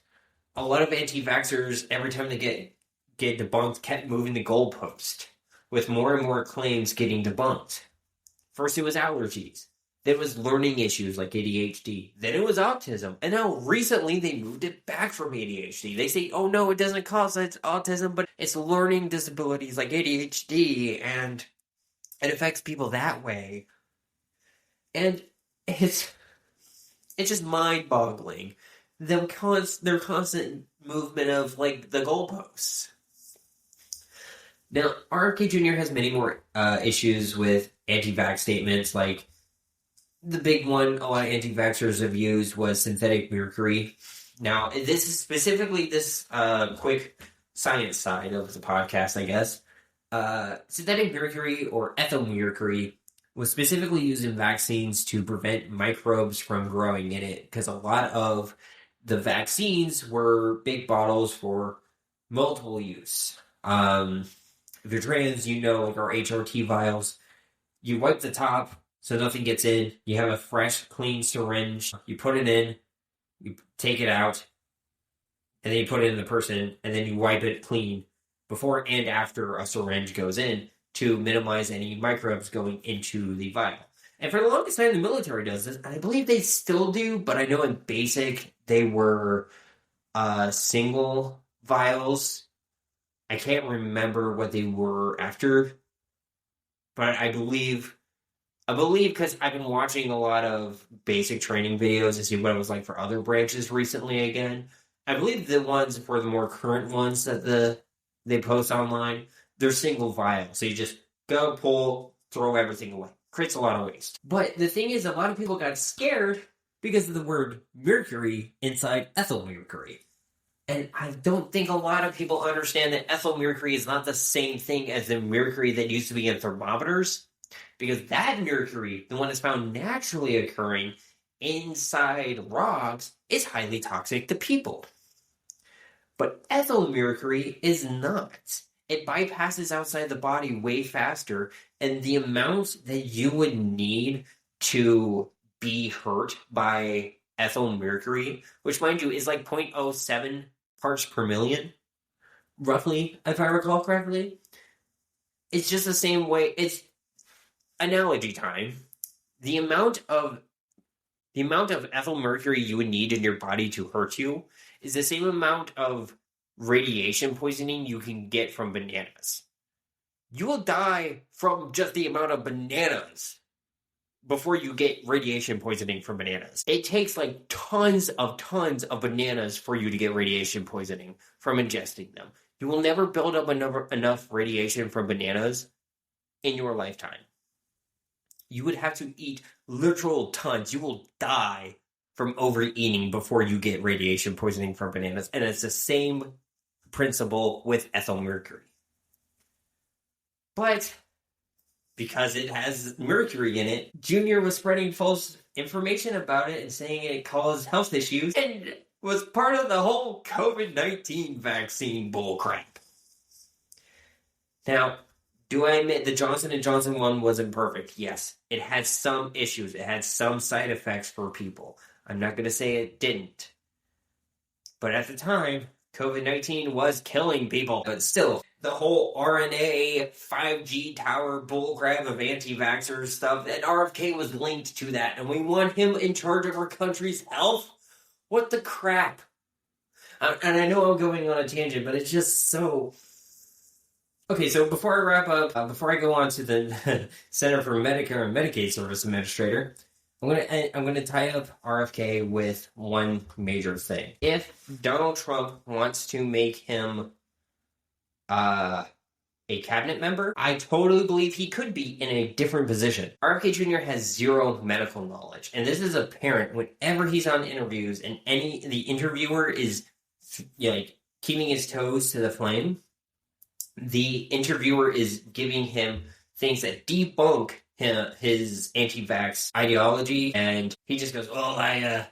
A lot of anti-vaxxers, every time they get debunked, kept moving the goalpost, with more and more claims getting debunked. First it was allergies. Then it was learning issues like ADHD. Then it was autism. And now recently they moved it back from ADHD. They say, oh no, it doesn't cause autism, but it's learning disabilities like ADHD, and it affects people that way. And it's just mind-boggling. Their constant movement of, like, the goalposts. Now, RFK Jr. has many more issues with anti-vax statements, like the big one a lot of anti-vaxxers have used was synthetic mercury. Now, this is specifically this quick science side of the podcast, I guess. Synthetic mercury, or ethyl mercury, was specifically used in vaccines to prevent microbes from growing in it, because a lot of the vaccines were big bottles for multiple use. If you're trans, you know, like our HRT vials, you wipe the top so nothing gets in. You have a fresh, clean syringe. You put it in, you take it out, and then you put it in the person, and then you wipe it clean before and after a syringe goes in to minimize any microbes going into the vial. And for the longest time, the military does this. I believe they still do, but I know in basic, they were single vials. I can't remember what they were after, but I believe because I've been watching a lot of basic training videos to see what it was like for other branches recently again. I believe the ones for the more current ones that they post online, they're single vial. So you just go, pull, throw everything away. Creates a lot of waste. But the thing is, a lot of people got scared because of the word mercury inside ethyl mercury. And I don't think a lot of people understand that ethyl mercury is not the same thing as the mercury that used to be in thermometers. Because that mercury, the one that's found naturally occurring inside rocks, is highly toxic to people. But ethyl mercury is not. It bypasses outside the body way faster, and the amount that you would need to be hurt by ethyl mercury, which, mind you, is like 0.07 parts per million, roughly, if I recall correctly. It's just the same way. It's analogy time. The amount of ethyl mercury you would need in your body to hurt you is the same amount of radiation poisoning you can get from bananas. You will die from just the amount of bananas before you get radiation poisoning from bananas. It takes like tons of bananas for you to get radiation poisoning from ingesting them. You will never build up enough radiation from bananas in your lifetime. You would have to eat literal tons. You will die from overeating before you get radiation poisoning from bananas. And it's the same principle with ethyl mercury. But because it has mercury in it, Junior was spreading false information about it and saying it caused health issues and was part of the whole COVID-19 vaccine bullcrap. Now, do I admit the Johnson & Johnson one wasn't perfect? Yes. It had some issues. It had some side effects for people. I'm not going to say it didn't. But at the time, COVID-19 was killing people. But still, the whole RNA 5G tower bullcrap of anti-vaxxers stuff, and RFK was linked to that, and we want him in charge of our country's health? What the crap? And I know I'm going on a tangent, but it's just so... Okay, so before I wrap up, before I go on to the Center for Medicare and Medicaid Service Administrator, I'm gonna tie up RFK with one major thing. If Donald Trump wants to make him a cabinet member, I totally believe he could be in a different position. RFK Jr. has zero medical knowledge, and this is apparent whenever he's on interviews, and the interviewer is keeping his toes to the flame. The interviewer is giving him things that debunk his anti-vax ideology, and he just goes, I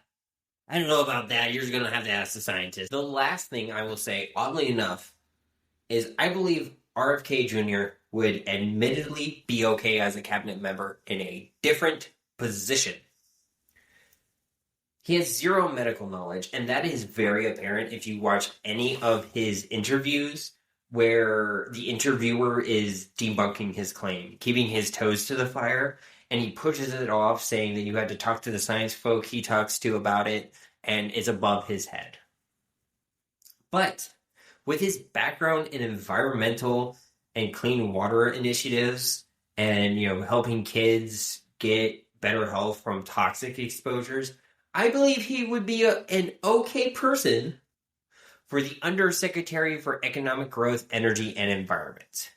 don't know about that. You're going to have to ask the scientists. The last thing I will say, oddly enough, is I believe RFK Jr. would admittedly be okay as a cabinet member in a different position. He has zero medical knowledge, and that is very apparent if you watch any of his interviews where the interviewer is debunking his claim, keeping his toes to the fire, and he pushes it off, saying that you had to talk to the science folk he talks to about it, and it's above his head. But with his background in environmental and clean water initiatives, and helping kids get better health from toxic exposures, I believe he would be an okay person for the Undersecretary for Economic Growth, Energy, and Environment.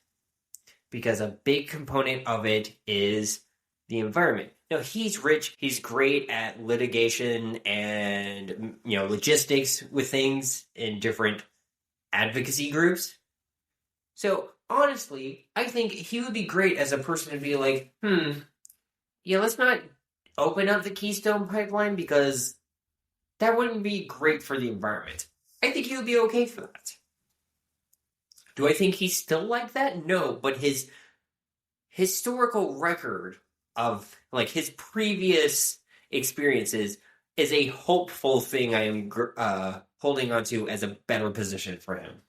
Because a big component of it is the environment. Now, he's rich, he's great at litigation and, logistics with things in different advocacy groups. So, honestly, I think he would be great as a person to be like, let's not open up the Keystone Pipeline because that wouldn't be great for the environment. I think he would be okay for that. Do I think he's still like that? No, but his historical record of his previous experiences is a hopeful thing I am holding on to as a better position for him.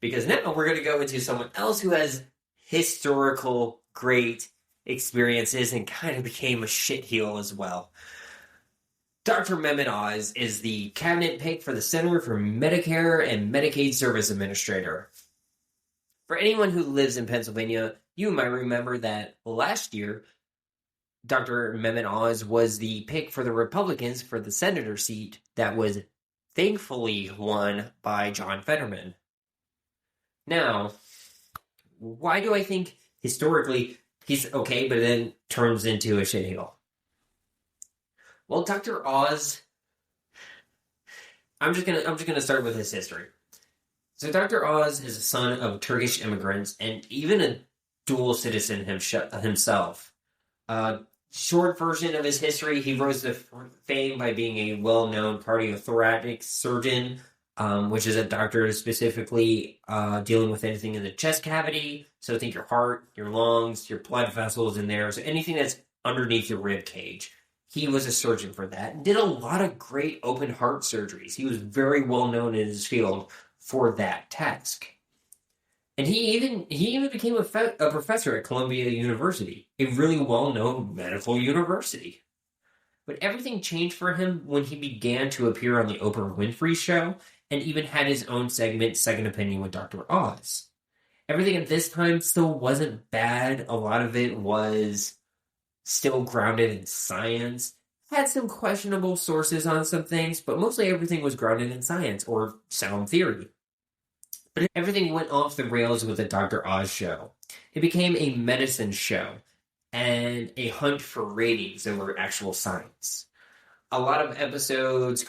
Because now we're going to go into someone else who has historical great experiences and kind of became a shitheel as well. Dr. Mehmet Oz is the cabinet pick for the Center for Medicare and Medicaid Service Administrator. For anyone who lives in Pennsylvania, you might remember that last year, Dr. Mehmet Oz was the pick for the Republicans for the senator seat that was thankfully won by John Fetterman. Now, why do I think historically he's okay, but then turns into a shitheel? Well, Dr. Oz, I'm just gonna start with his history. So Dr. Oz is a son of Turkish immigrants and even a dual citizen himself. Short version of his history, he rose to fame by being a well-known cardiothoracic surgeon which is a doctor specifically dealing with anything in the chest cavity. So think your heart, your lungs, your blood vessels in there. So anything that's underneath your rib cage. He was a surgeon for that and did a lot of great open heart surgeries. He was very well known in his field for that task. And he even became a professor at Columbia University, a really well-known medical university. But everything changed for him when he began to appear on the Oprah Winfrey Show and even had his own segment, Second Opinion with Dr. Oz. Everything at this time still wasn't bad. A lot of it was still grounded in science. Had some questionable sources on some things, but mostly everything was grounded in science or sound theory. But everything went off the rails with the Dr. Oz show. It became a medicine show and a hunt for ratings over actual science. A lot of episodes were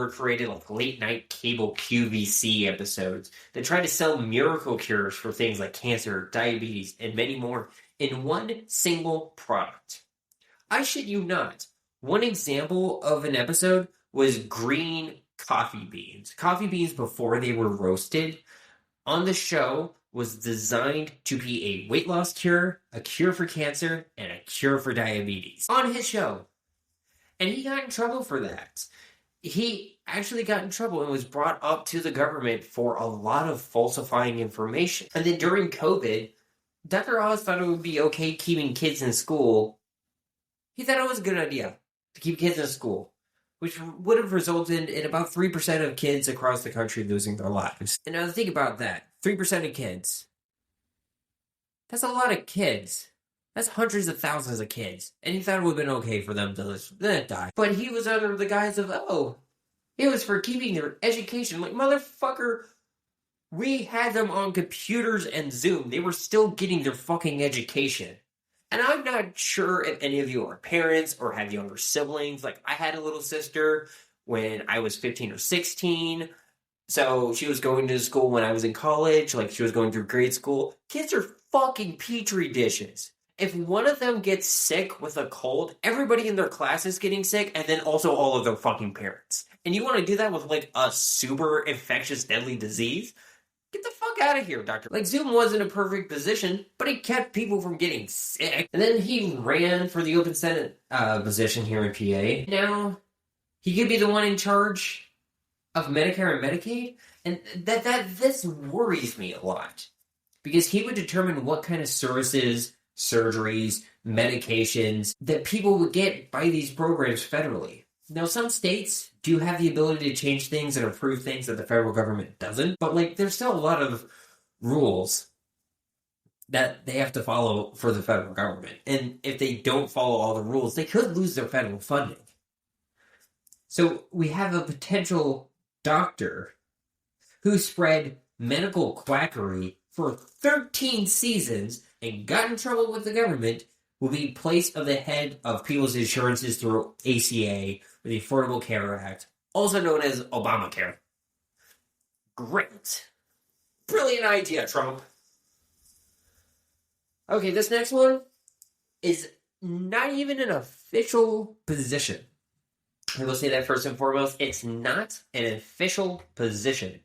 created like late night cable QVC episodes that tried to sell miracle cures for things like cancer, diabetes, and many more in one single product. I shit you not. One example of an episode was green coffee beans. Coffee beans before they were roasted on the show was designed to be a weight loss cure, a cure for cancer, and a cure for diabetes. On his show. And he got in trouble for that. He actually got in trouble and was brought up to the government for a lot of falsifying information. And then during COVID, Dr. Oz thought it would be okay keeping kids in school. He thought it was a good idea to keep kids in school, which would have resulted in about 3% of kids across the country losing their lives. And now think about that. 3% of kids. That's a lot of kids. That's hundreds of thousands of kids. And he thought it would have been okay for them to die. But he was under the guise of, it was for keeping their education. Like, motherfucker, we had them on computers and Zoom. They were still getting their fucking education. And I'm not sure if any of you are parents or have younger siblings. Like, I had a little sister when I was 15 or 16. So she was going to school when I was in college. Like, she was going through grade school. Kids are fucking petri dishes. If one of them gets sick with a cold, everybody in their class is getting sick, and then also all of their fucking parents. And you want to do that with, like, a super infectious, deadly disease? Get the fuck out of here, doctor. Like, Zoom wasn't a perfect position, but it kept people from getting sick. And then he ran for the open Senate position here in PA. Now, he could be the one in charge of Medicare and Medicaid, and this worries me a lot. Because he would determine what kind of services, surgeries, medications that people would get by these programs federally. Now, some states do have the ability to change things and approve things that the federal government doesn't, but, like, there's still a lot of rules that they have to follow for the federal government. And if they don't follow all the rules, they could lose their federal funding. So we have a potential doctor who spread medical quackery for 13 seasons and got in trouble with the government will be placed of the head of people's insurances through ACA, or the Affordable Care Act, also known as Obamacare. Great. Brilliant idea, Trump. Okay, this next one is not even an official position. I will say that first and foremost, it's not an official position.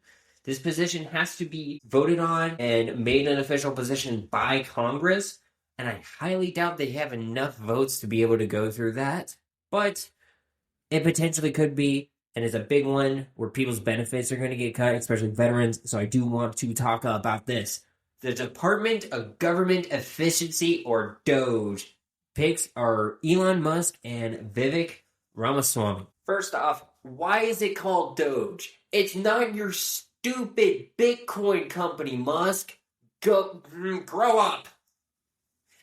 This position has to be voted on and made an official position by Congress, and I highly doubt they have enough votes to be able to go through that. But it potentially could be, and it's a big one where people's benefits are going to get cut, especially veterans, so I do want to talk about this. The Department of Government Efficiency, or DOGE, picks are Elon Musk and Vivek Ramaswamy. First off, why is it called Doge? It's not your stupid Bitcoin company, Musk. Grow up.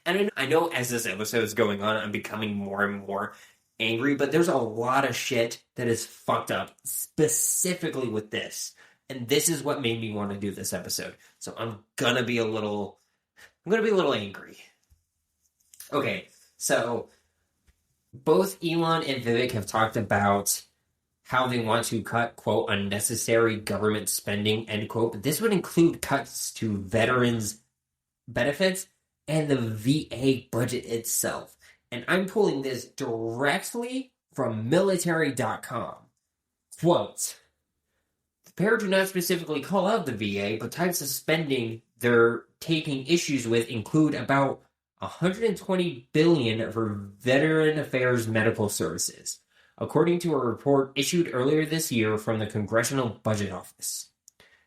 And I know as this episode is going on, I'm becoming more and more angry, but there's a lot of shit that is fucked up, specifically with this. And this is what made me want to do this episode. So I'm gonna be a little angry. Okay, so both Elon and Vivek have talked about how they want to cut, quote, unnecessary government spending, end quote. But this would include cuts to veterans' benefits and the VA budget itself. And I'm pulling this directly from military.com. Quote, the pair do not specifically call out the VA, but types of spending they're taking issues with include about $120 billion for Veteran Affairs medical services, according to a report issued earlier this year from the Congressional Budget Office.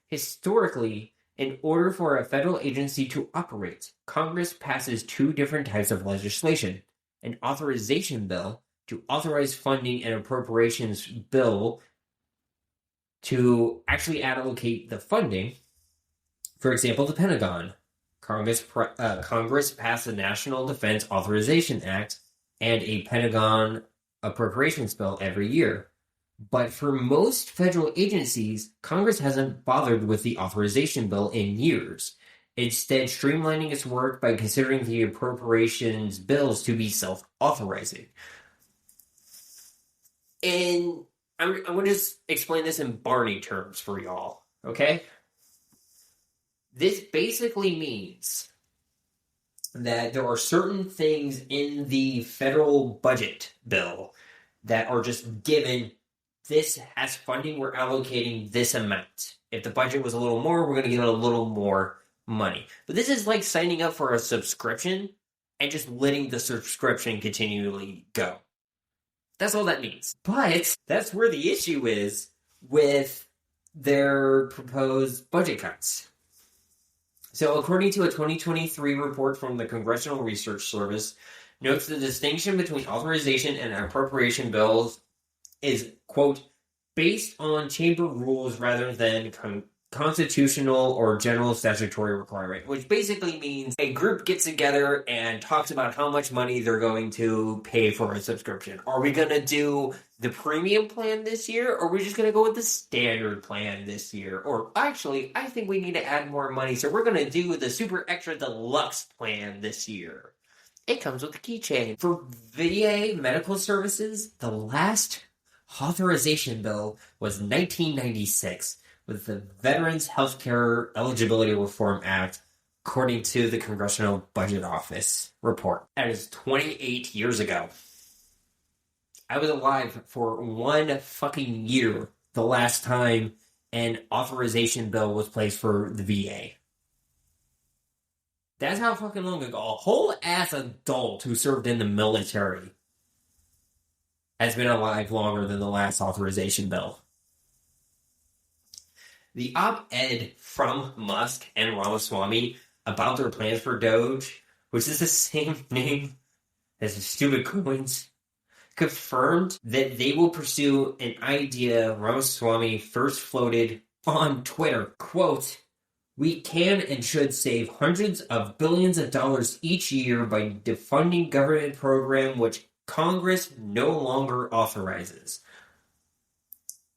Historically, in order for a federal agency to operate, Congress passes two different types of legislation: an authorization bill to authorize funding and appropriations bill to actually allocate the funding. For example, the Pentagon. Congress passed the National Defense Authorization Act and a Pentagon appropriations bill every year. But for most federal agencies, Congress hasn't bothered with the authorization bill in years, instead streamlining its work by considering the appropriations bills to be self-authorizing. And I'm going to just explain this in Barney terms for y'all, okay? This basically means that there are certain things in the federal budget bill that are just given. This has funding, we're allocating this amount. If the budget was a little more, we're going to give it a little more money. But this is like signing up for a subscription and just letting the subscription continually go. That's all that means. But that's where the issue is with their proposed budget cuts. So according to a 2023 report from the Congressional Research Service, notes the distinction between authorization and appropriation bills is, quote, based on chamber rules rather than constitutional or general statutory requirement, which basically means a group gets together and talks about how much money they're going to pay for a subscription. Are we going to do the premium plan this year, or are we just going to go with the standard plan this year? Or actually, I think we need to add more money, so we're going to do the super extra deluxe plan this year. It comes with a keychain. For VA medical services, the last authorization bill was 1996 with the Veterans Healthcare Eligibility Reform Act, according to the Congressional Budget Office report. That is 28 years ago. I was alive for 1 fucking year the last time an authorization bill was placed for the VA. That's how fucking long ago. A whole ass adult who served in the military has been alive longer than the last authorization bill. The op-ed from Musk and Ramaswamy about their plans for Doge, which is the same name as the stupid coins, confirmed that they will pursue an idea Ramaswamy first floated on Twitter. Quote, we can and should save hundreds of billions of dollars each year by defunding government program which Congress no longer authorizes.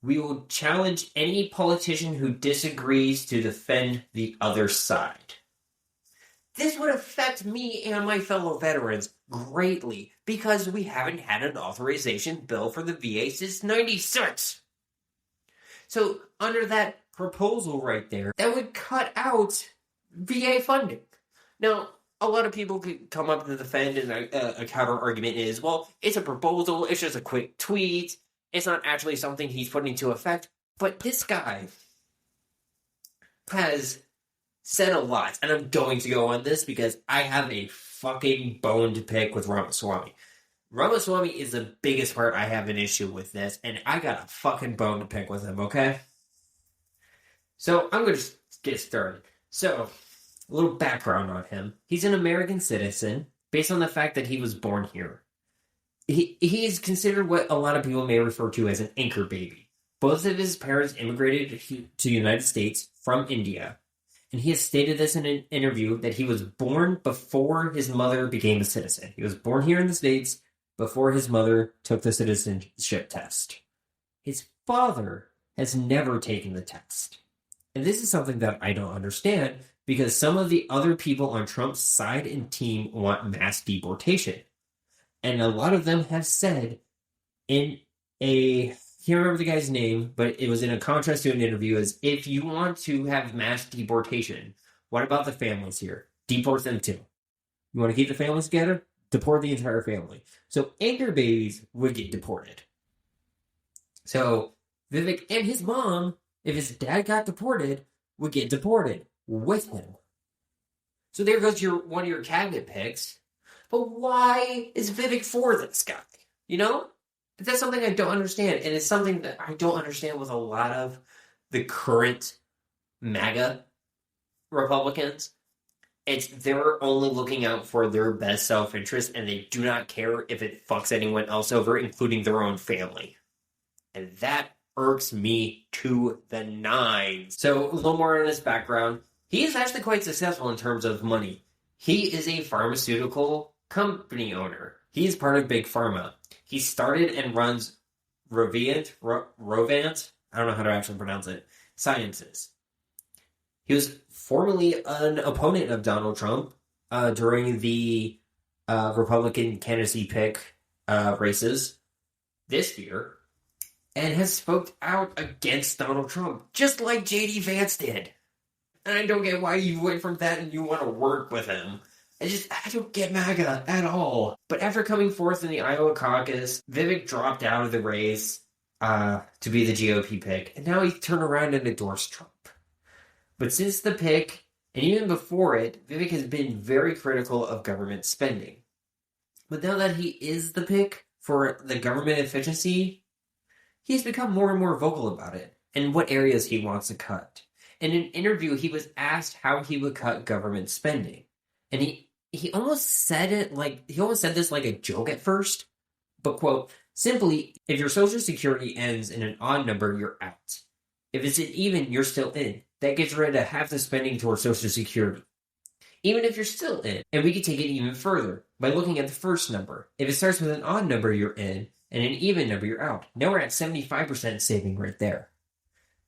We will challenge any politician who disagrees to defend the other side. This would affect me and my fellow veterans greatly because we haven't had an authorization bill for the VA since 96. So under that proposal right there, that would cut out VA funding. Now, a lot of people could come up to defend, and a counter argument is, well, it's a proposal, it's just a quick tweet, it's not actually something he's putting into effect. But this guy has said a lot, and I'm going to go on this because I have a fucking bone to pick with Ramaswamy. Ramaswamy is the biggest part I have an issue with this, and I got a fucking bone to pick with him, okay? So I'm going to just get started. So, a little background on him. He's an American citizen based on the fact that he was born here. He is considered what a lot of people may refer to as an anchor baby. Both of his parents immigrated to the United States from India, and he has stated this in an interview that he was born before his mother became a citizen. He was born here in the States before his mother took the citizenship test. His father has never taken the test. And this is something that I don't understand because some of the other people on Trump's side and team want mass deportation. And a lot of them have said in I can't remember the guy's name, but it was in a contrast to an interview, is if you want to have mass deportation, what about the families here? Deport them too. You want to keep the families together? deport the entire family. So anchor babies would get deported. So Vivek and his mom, if his dad got deported, would get deported with him. So there goes one of your cabinet picks. But why is Vivek for this guy? You know? That's something I don't understand. And it's something that I don't understand with a lot of the current MAGA Republicans. They're only looking out for their best self-interest, and they do not care if it fucks anyone else over, including their own family. And that irks me to the nines. So, a little more on his background. He is actually quite successful in terms of money. He is a pharmaceutical company owner. He is part of Big Pharma. He started and runs Rovant, I don't know how to actually pronounce it, Sciences. He was formerly an opponent of Donald Trump during the Republican candidacy pick races this year, and has spoke out against Donald Trump, just like J.D. Vance did. And I don't get why you went from that and you want to work with him. I don't get MAGA at all. But after coming fourth in the Iowa caucus, Vivek dropped out of the race to be the GOP pick, and now he's turned around and endorsed Trump. But since the pick, and even before it, Vivek has been very critical of government spending. But now that he is the pick for the government efficiency, he's become more and more vocal about it and what areas he wants to cut. In an interview, he was asked how he would cut government spending. And he almost said this like a joke at first. But, quote, simply, if your Social Security ends in an odd number, you're out. If it's an even, you're still in. That gets rid of half the spending towards Social Security. Even if you're still in. And we could take it even further by looking at the first number. If it starts with an odd number, you're in, and an even number, you're out. Now we're at 75% saving right there.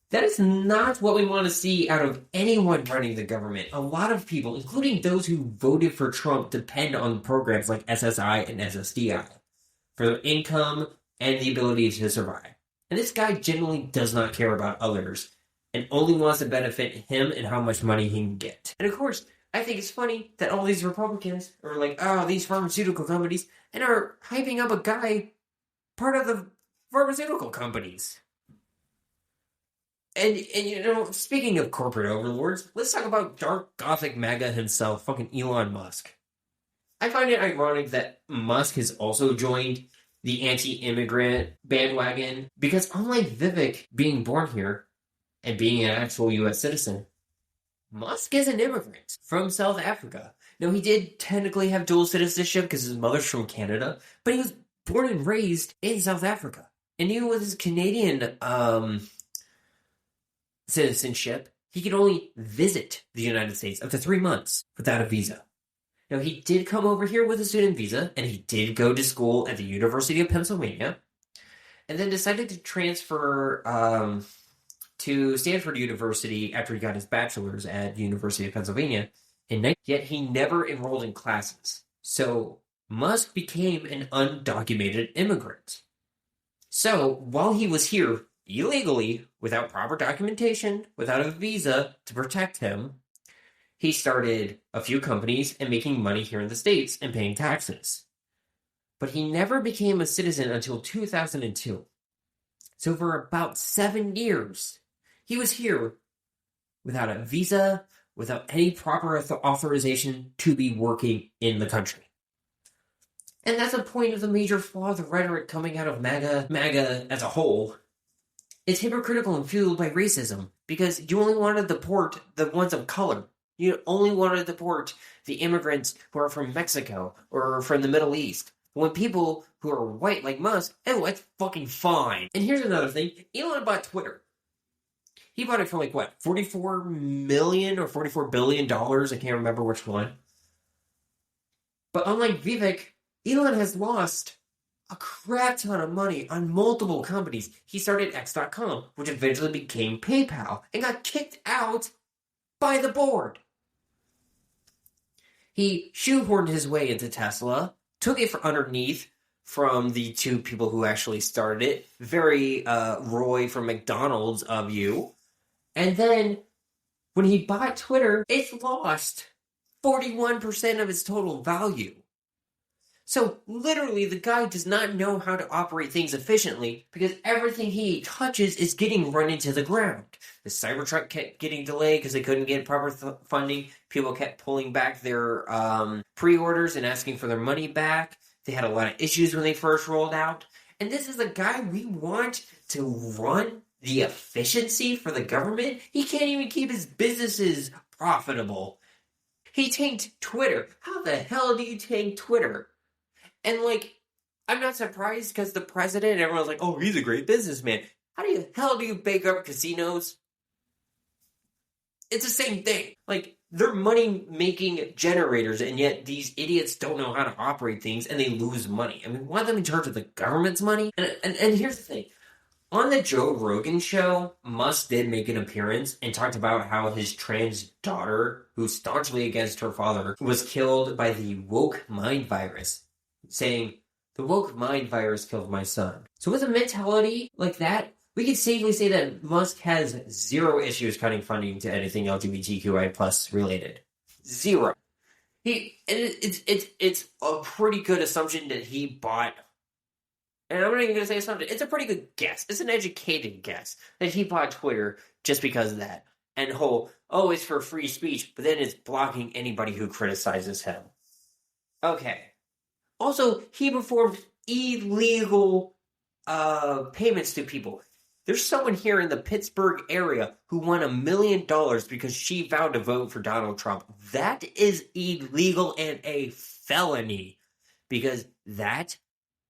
That is not what we want to see out of anyone running the government. A lot of people, including those who voted for Trump, depend on programs like SSI and SSDI for their income and the ability to survive. And this guy generally does not care about others and only wants to benefit him and how much money he can get. And of course, I think it's funny that all these Republicans are like, oh, these pharmaceutical companies, and are hyping up a guy part of the pharmaceutical companies. And you know, speaking of corporate overlords, let's talk about dark gothic MAGA himself, fucking Elon Musk. I find it ironic that Musk has also joined the anti-immigrant bandwagon, because unlike Vivek being born here and being an actual U.S. citizen, Musk is an immigrant from South Africa. Now, he did technically have dual citizenship because his mother's from Canada, but he was born and raised in South Africa. And even with his Canadian citizenship, he could only visit the United States up to 3 months without a visa. Now, he did come over here with a student visa, and he did go to school at the University of Pennsylvania, and then decided to transfer to Stanford University after he got his bachelor's at the University of Pennsylvania. Yet he never enrolled in classes. So Musk became an undocumented immigrant. So while he was here illegally, without proper documentation, without a visa to protect him, he started a few companies and making money here in the States and paying taxes. But he never became a citizen until 2002. So for about 7 years, he was here without a visa, without any proper authorization to be working in the country. And that's a point of the major flaw of the rhetoric coming out of MAGA as a whole. It's hypocritical and fueled by racism, because you only want to deport the ones of color. You only want to deport the immigrants who are from Mexico or from the Middle East. When people who are white like Musk, it's fucking fine. And here's another thing. Elon bought Twitter. He bought it for like, what, $44 million or $44 billion? I can't remember which one. But unlike Vivek, Elon has lost a crap ton of money on multiple companies. He started X.com, which eventually became PayPal, and got kicked out by the board. He shoehorned his way into Tesla, took it from underneath from the two people who actually started it, very Roy from McDonald's of you. And then when he bought Twitter, it's lost 41% of its total value. So literally, the guy does not know how to operate things efficiently because everything he touches is getting run into the ground. The Cybertruck kept getting delayed because they couldn't get proper funding. People kept pulling back their pre-orders and asking for their money back. They had a lot of issues when they first rolled out. And this is the guy we want to run the efficiency for the government? He can't even keep his businesses profitable. He tanked Twitter. How the hell do you tank Twitter? And, I'm not surprised because the president, everyone's like, oh, he's a great businessman. How the hell do you bake up casinos? It's the same thing. They're money-making generators, and yet these idiots don't know how to operate things, and they lose money. I mean, why them in charge of the government's money? And here's the thing. On the Joe Rogan show, Musk did make an appearance and talked about how his trans daughter, who's staunchly against her father, was killed by the woke mind virus, saying, the woke mind virus killed my son. So with a mentality like that, we can safely say that Musk has zero issues cutting funding to anything LGBTQI plus related. Zero. It's a pretty good assumption that he bought. And I'm not even going to say assumption. It's a pretty good guess. It's an educated guess that he bought Twitter just because of that. And it's for free speech, but then it's blocking anybody who criticizes him. Okay. Also, he performed illegal payments to people. There's someone here in the Pittsburgh area who won $1 million because she vowed to vote for Donald Trump. That is illegal and a felony because that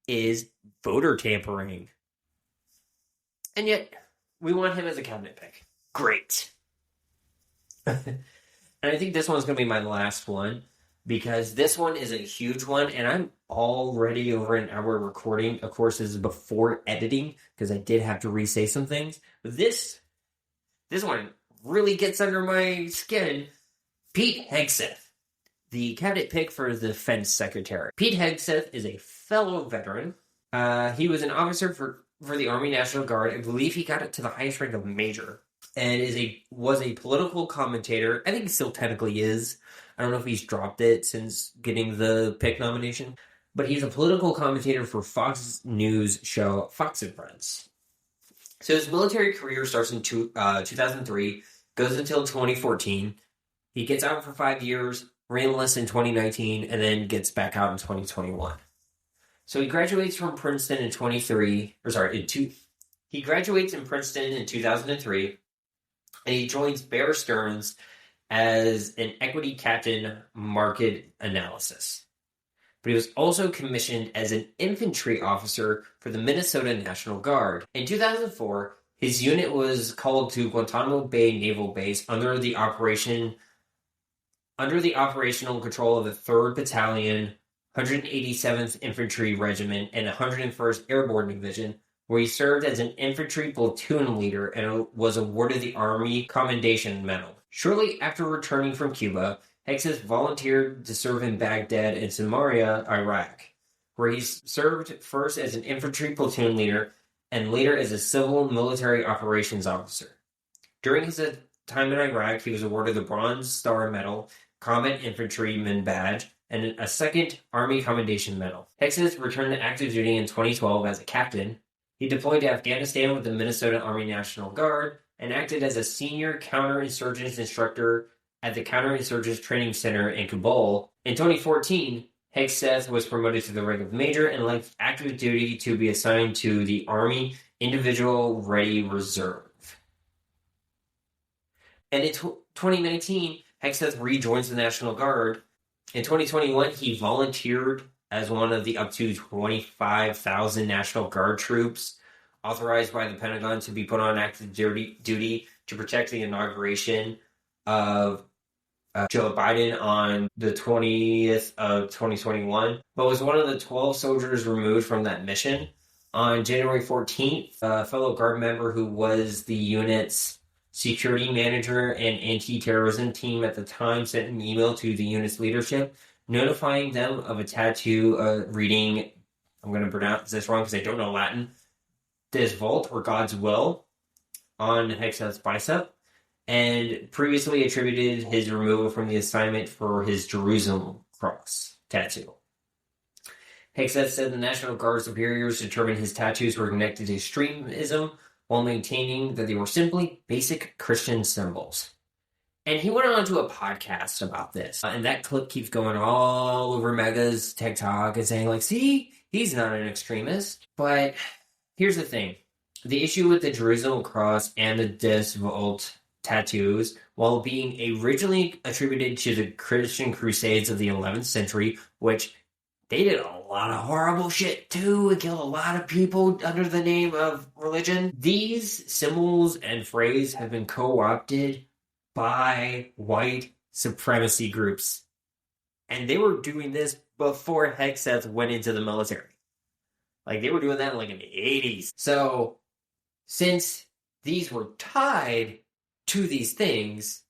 is voter tampering. And yet, we want him as a cabinet pick. Great. And I think this one's going to be my last one because this one is a huge one, and I'm already over an hour recording. Of course, this is before editing because I did have to re-say some things. But this one really gets under my skin. Pete Hegseth, the cabinet pick for the defense secretary. Pete Hegseth is a fellow veteran. He was an officer for the Army National Guard. I believe he got it to the highest rank of major. And was a political commentator. I think he still technically is. I don't know if he's dropped it since getting the pick nomination. But he's a political commentator for Fox News show Fox and Friends. So his military career starts in 2003, goes until 2014. He gets out for 5 years, re-enlists in 2019, and then gets back out in 2021. So he graduates from Princeton in he graduates in Princeton in 2003, and he joins Bear Stearns as an equity captain market analysis. But he was also commissioned as an infantry officer for the Minnesota National Guard. In 2004, his unit was called to Guantanamo Bay Naval Base under the operational control of the 3rd Battalion, 187th Infantry Regiment, and 101st Airborne Division, where he served as an infantry platoon leader and was awarded the Army Commendation Medal. Shortly after returning from Cuba, Hegseth volunteered to serve in Baghdad and Samaria, Iraq, where he served first as an infantry platoon leader and later as a civil military operations officer. During his time in Iraq, he was awarded the Bronze Star Medal, Combat Infantryman Badge, and a 2nd Army Commendation Medal. Hegseth returned to active duty in 2012 as a captain. He deployed to Afghanistan with the Minnesota Army National Guard and acted as a senior counterinsurgents instructor at the Counterinsurgents Training Center in Kabul. In 2014, Hegseth was promoted to the rank of major and left active duty to be assigned to the Army Individual Ready Reserve. And in 2019, Hegseth rejoins the National Guard. In 2021, he volunteered as one of the up to 25,000 National Guard troops authorized by the Pentagon to be put on active duty to protect the inauguration of Joe Biden on the 20th of 2021, but was one of the 12 soldiers removed from that mission. On January 14th, a fellow Guard member who was the unit's security manager and anti-terrorism team at the time sent an email to the unit's leadership notifying them of a tattoo reading, I'm going to pronounce this wrong because I don't know Latin, Des Volt, or God's Will, on Hegseth's bicep, and previously attributed his removal from the assignment for his Jerusalem cross tattoo. Hegseth said the National Guard superiors determined his tattoos were connected to extremism while maintaining that they were simply basic Christian symbols. And he went on to a podcast about this. And that clip keeps going all over Mega's TikTok and saying, like, see, he's not an extremist. But here's the thing. The issue with the Jerusalem cross and the Des Volt tattoos, while being originally attributed to the Christian Crusades of the 11th century, which they did a lot of horrible shit too and killed a lot of people under the name of religion, these symbols and phrases have been co-opted by white supremacy groups. And they were doing this before Hegseth went into the military. Like, they were doing that like in the 80s. So, since these were tied to these things,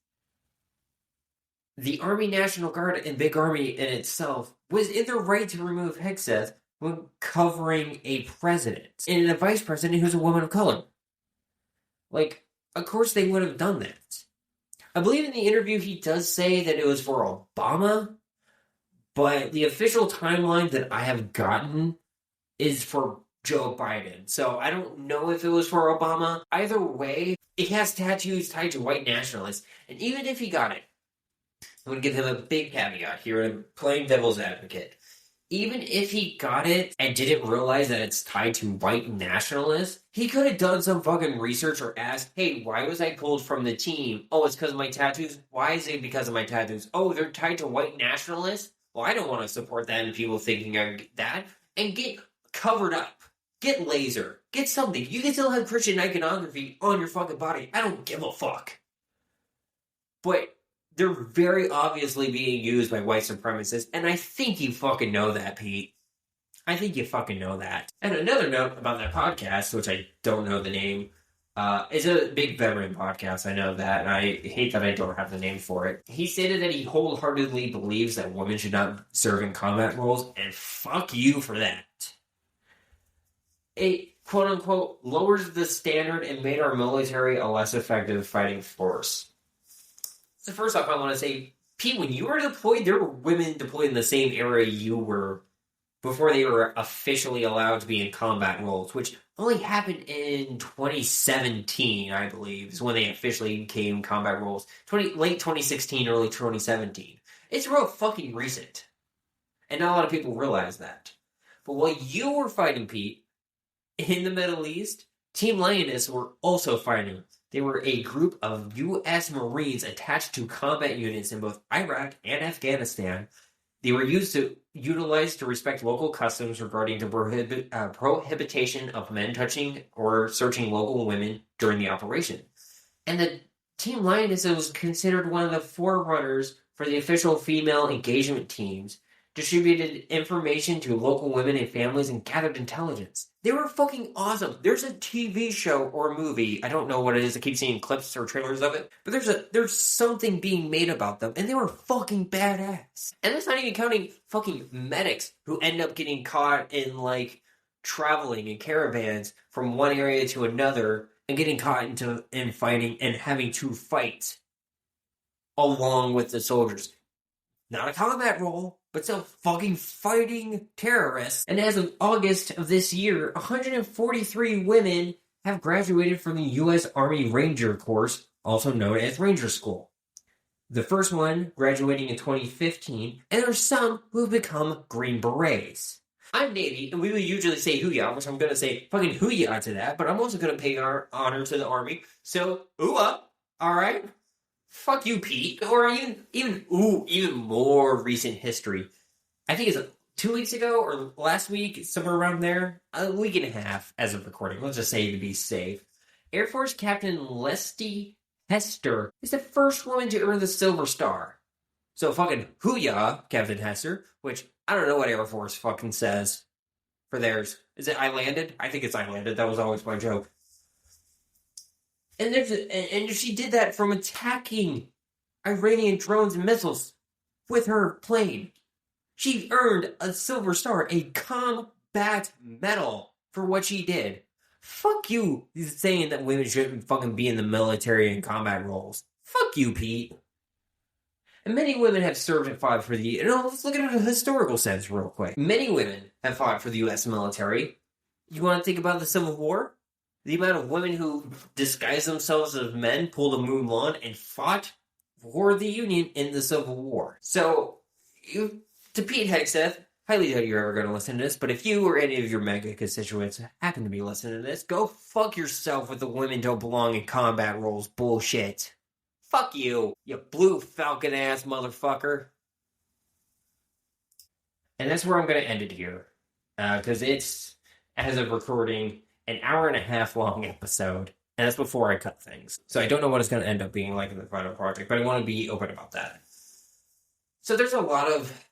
the Army National Guard and Big Army in itself was in their right to remove Hegseth when covering a president and a vice president who's a woman of color. Like, of course they would have done that. I believe in the interview he does say that it was for Obama, but the official timeline that I have gotten is for Joe Biden. So I don't know if it was for Obama. Either way, it has tattoos tied to white nationalists. And even if he got it, I'm going to give him a big caveat here. I'm playing devil's advocate. Even if he got it and didn't realize that it's tied to white nationalists, he could have done some fucking research or asked, hey, why was I pulled from the team? Oh, it's because of my tattoos? Why is it because of my tattoos? Oh, they're tied to white nationalists? Well, I don't want to support that and people thinking I'm that. And get covered up. Get laser. Get something. You can still have Christian iconography on your fucking body. I don't give a fuck. But they're very obviously being used by white supremacists, and I think you fucking know that, Pete. I think you fucking know that. And another note about that podcast, which I don't know the name, is a big veteran podcast. I know that, and I hate that I don't have the name for it. He stated that he wholeheartedly believes that women should not serve in combat roles, and fuck you for that. It, quote-unquote, lowers the standard and made our military a less effective fighting force. So first off, I want to say, Pete, when you were deployed, there were women deployed in the same area you were before they were officially allowed to be in combat roles, which only happened in 2017, I believe, is when they officially became combat roles. Late 2016, early 2017. It's real fucking recent. And not a lot of people realize that. But while you were fighting, Pete, in the Middle East, Team Lioness were also fighting. They were a group of U.S. Marines attached to combat units in both Iraq and Afghanistan. They were utilized to respect local customs regarding the prohibition of men touching or searching local women during the operation. And the Team Lioness was considered one of the forerunners for the official female engagement teams, distributed information to local women and families, and gathered intelligence. They were fucking awesome. There's a TV show or movie, I don't know what it is, I keep seeing clips or trailers of it, but there's something being made about them, and they were fucking badass. And that's not even counting fucking medics who end up getting caught in, like, traveling in caravans from one area to another, and getting caught in fighting and having to fight along with the soldiers. Not a combat role, but still fucking fighting terrorists. And as of August of this year, 143 women have graduated from the U.S. Army Ranger course, also known as Ranger School. The first one graduating in 2015, and there are some who have become Green Berets. I'm Navy, and we will usually say hoo-yah, which I'm going to say fucking hoo-yah to that, but I'm also going to pay our honor to the Army, so ooh-ah, alright? Fuck you, Pete. Or even more recent history. I think it's 2 weeks ago or last week, somewhere around there. A week and a half as of recording. Let's just say to be safe. Air Force Captain Leslie Hester is the first woman to earn the Silver Star. So fucking hoo-yah, Captain Hester, which I don't know what Air Force fucking says for theirs. Is it I landed? I think it's I landed. That was always my joke. And she did that from attacking Iranian drones and missiles with her plane. She earned a Silver Star, a combat medal for what she did. Fuck you saying that women shouldn't fucking be in the military and combat roles. Fuck you, Pete. And many women have served and fought for the... let's look at it in a historical sense real quick. Many women have fought for the U.S. military. You want to think about the Civil War? The amount of women who disguised themselves as men, pulled a Moon Lawn, and fought for the Union in the Civil War. So, to Pete Hegseth, highly doubt you're ever going to listen to this, but if you or any of your mega constituents happen to be listening to this, go fuck yourself with the women don't belong in combat roles bullshit. Fuck you, you blue falcon ass motherfucker. And that's where I'm going to end it here. Because it's, as of recording, an hour and a half long episode. And that's before I cut things. So I don't know what it's going to end up being like in the final project, but I want to be open about that. So there's a lot of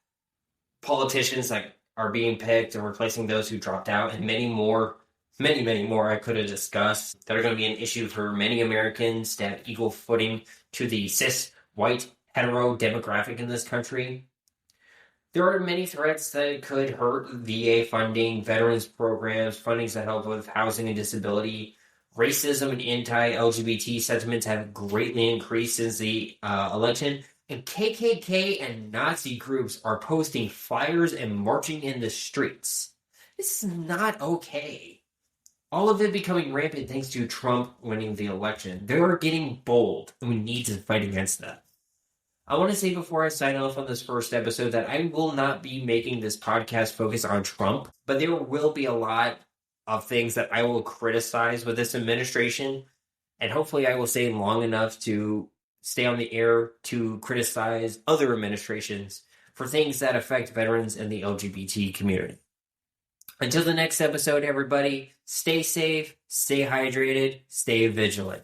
politicians that are being picked and replacing those who dropped out, and many more I could have discussed that are going to be an issue for many Americans to have equal footing to the cis, white, hetero demographic in this country. There are many threats that could hurt VA funding, veterans programs, fundings that help with housing and disability. Racism and anti-LGBT sentiments have greatly increased since the election. And KKK and Nazi groups are posting flyers and marching in the streets. This is not okay. All of it becoming rampant thanks to Trump winning the election. They are getting bold, and we need to fight against that. I want to say before I sign off on this first episode that I will not be making this podcast focus on Trump, but there will be a lot of things that I will criticize with this administration, and hopefully I will stay long enough to stay on the air to criticize other administrations for things that affect veterans and the LGBT community. Until the next episode, everybody, stay safe, stay hydrated, stay vigilant.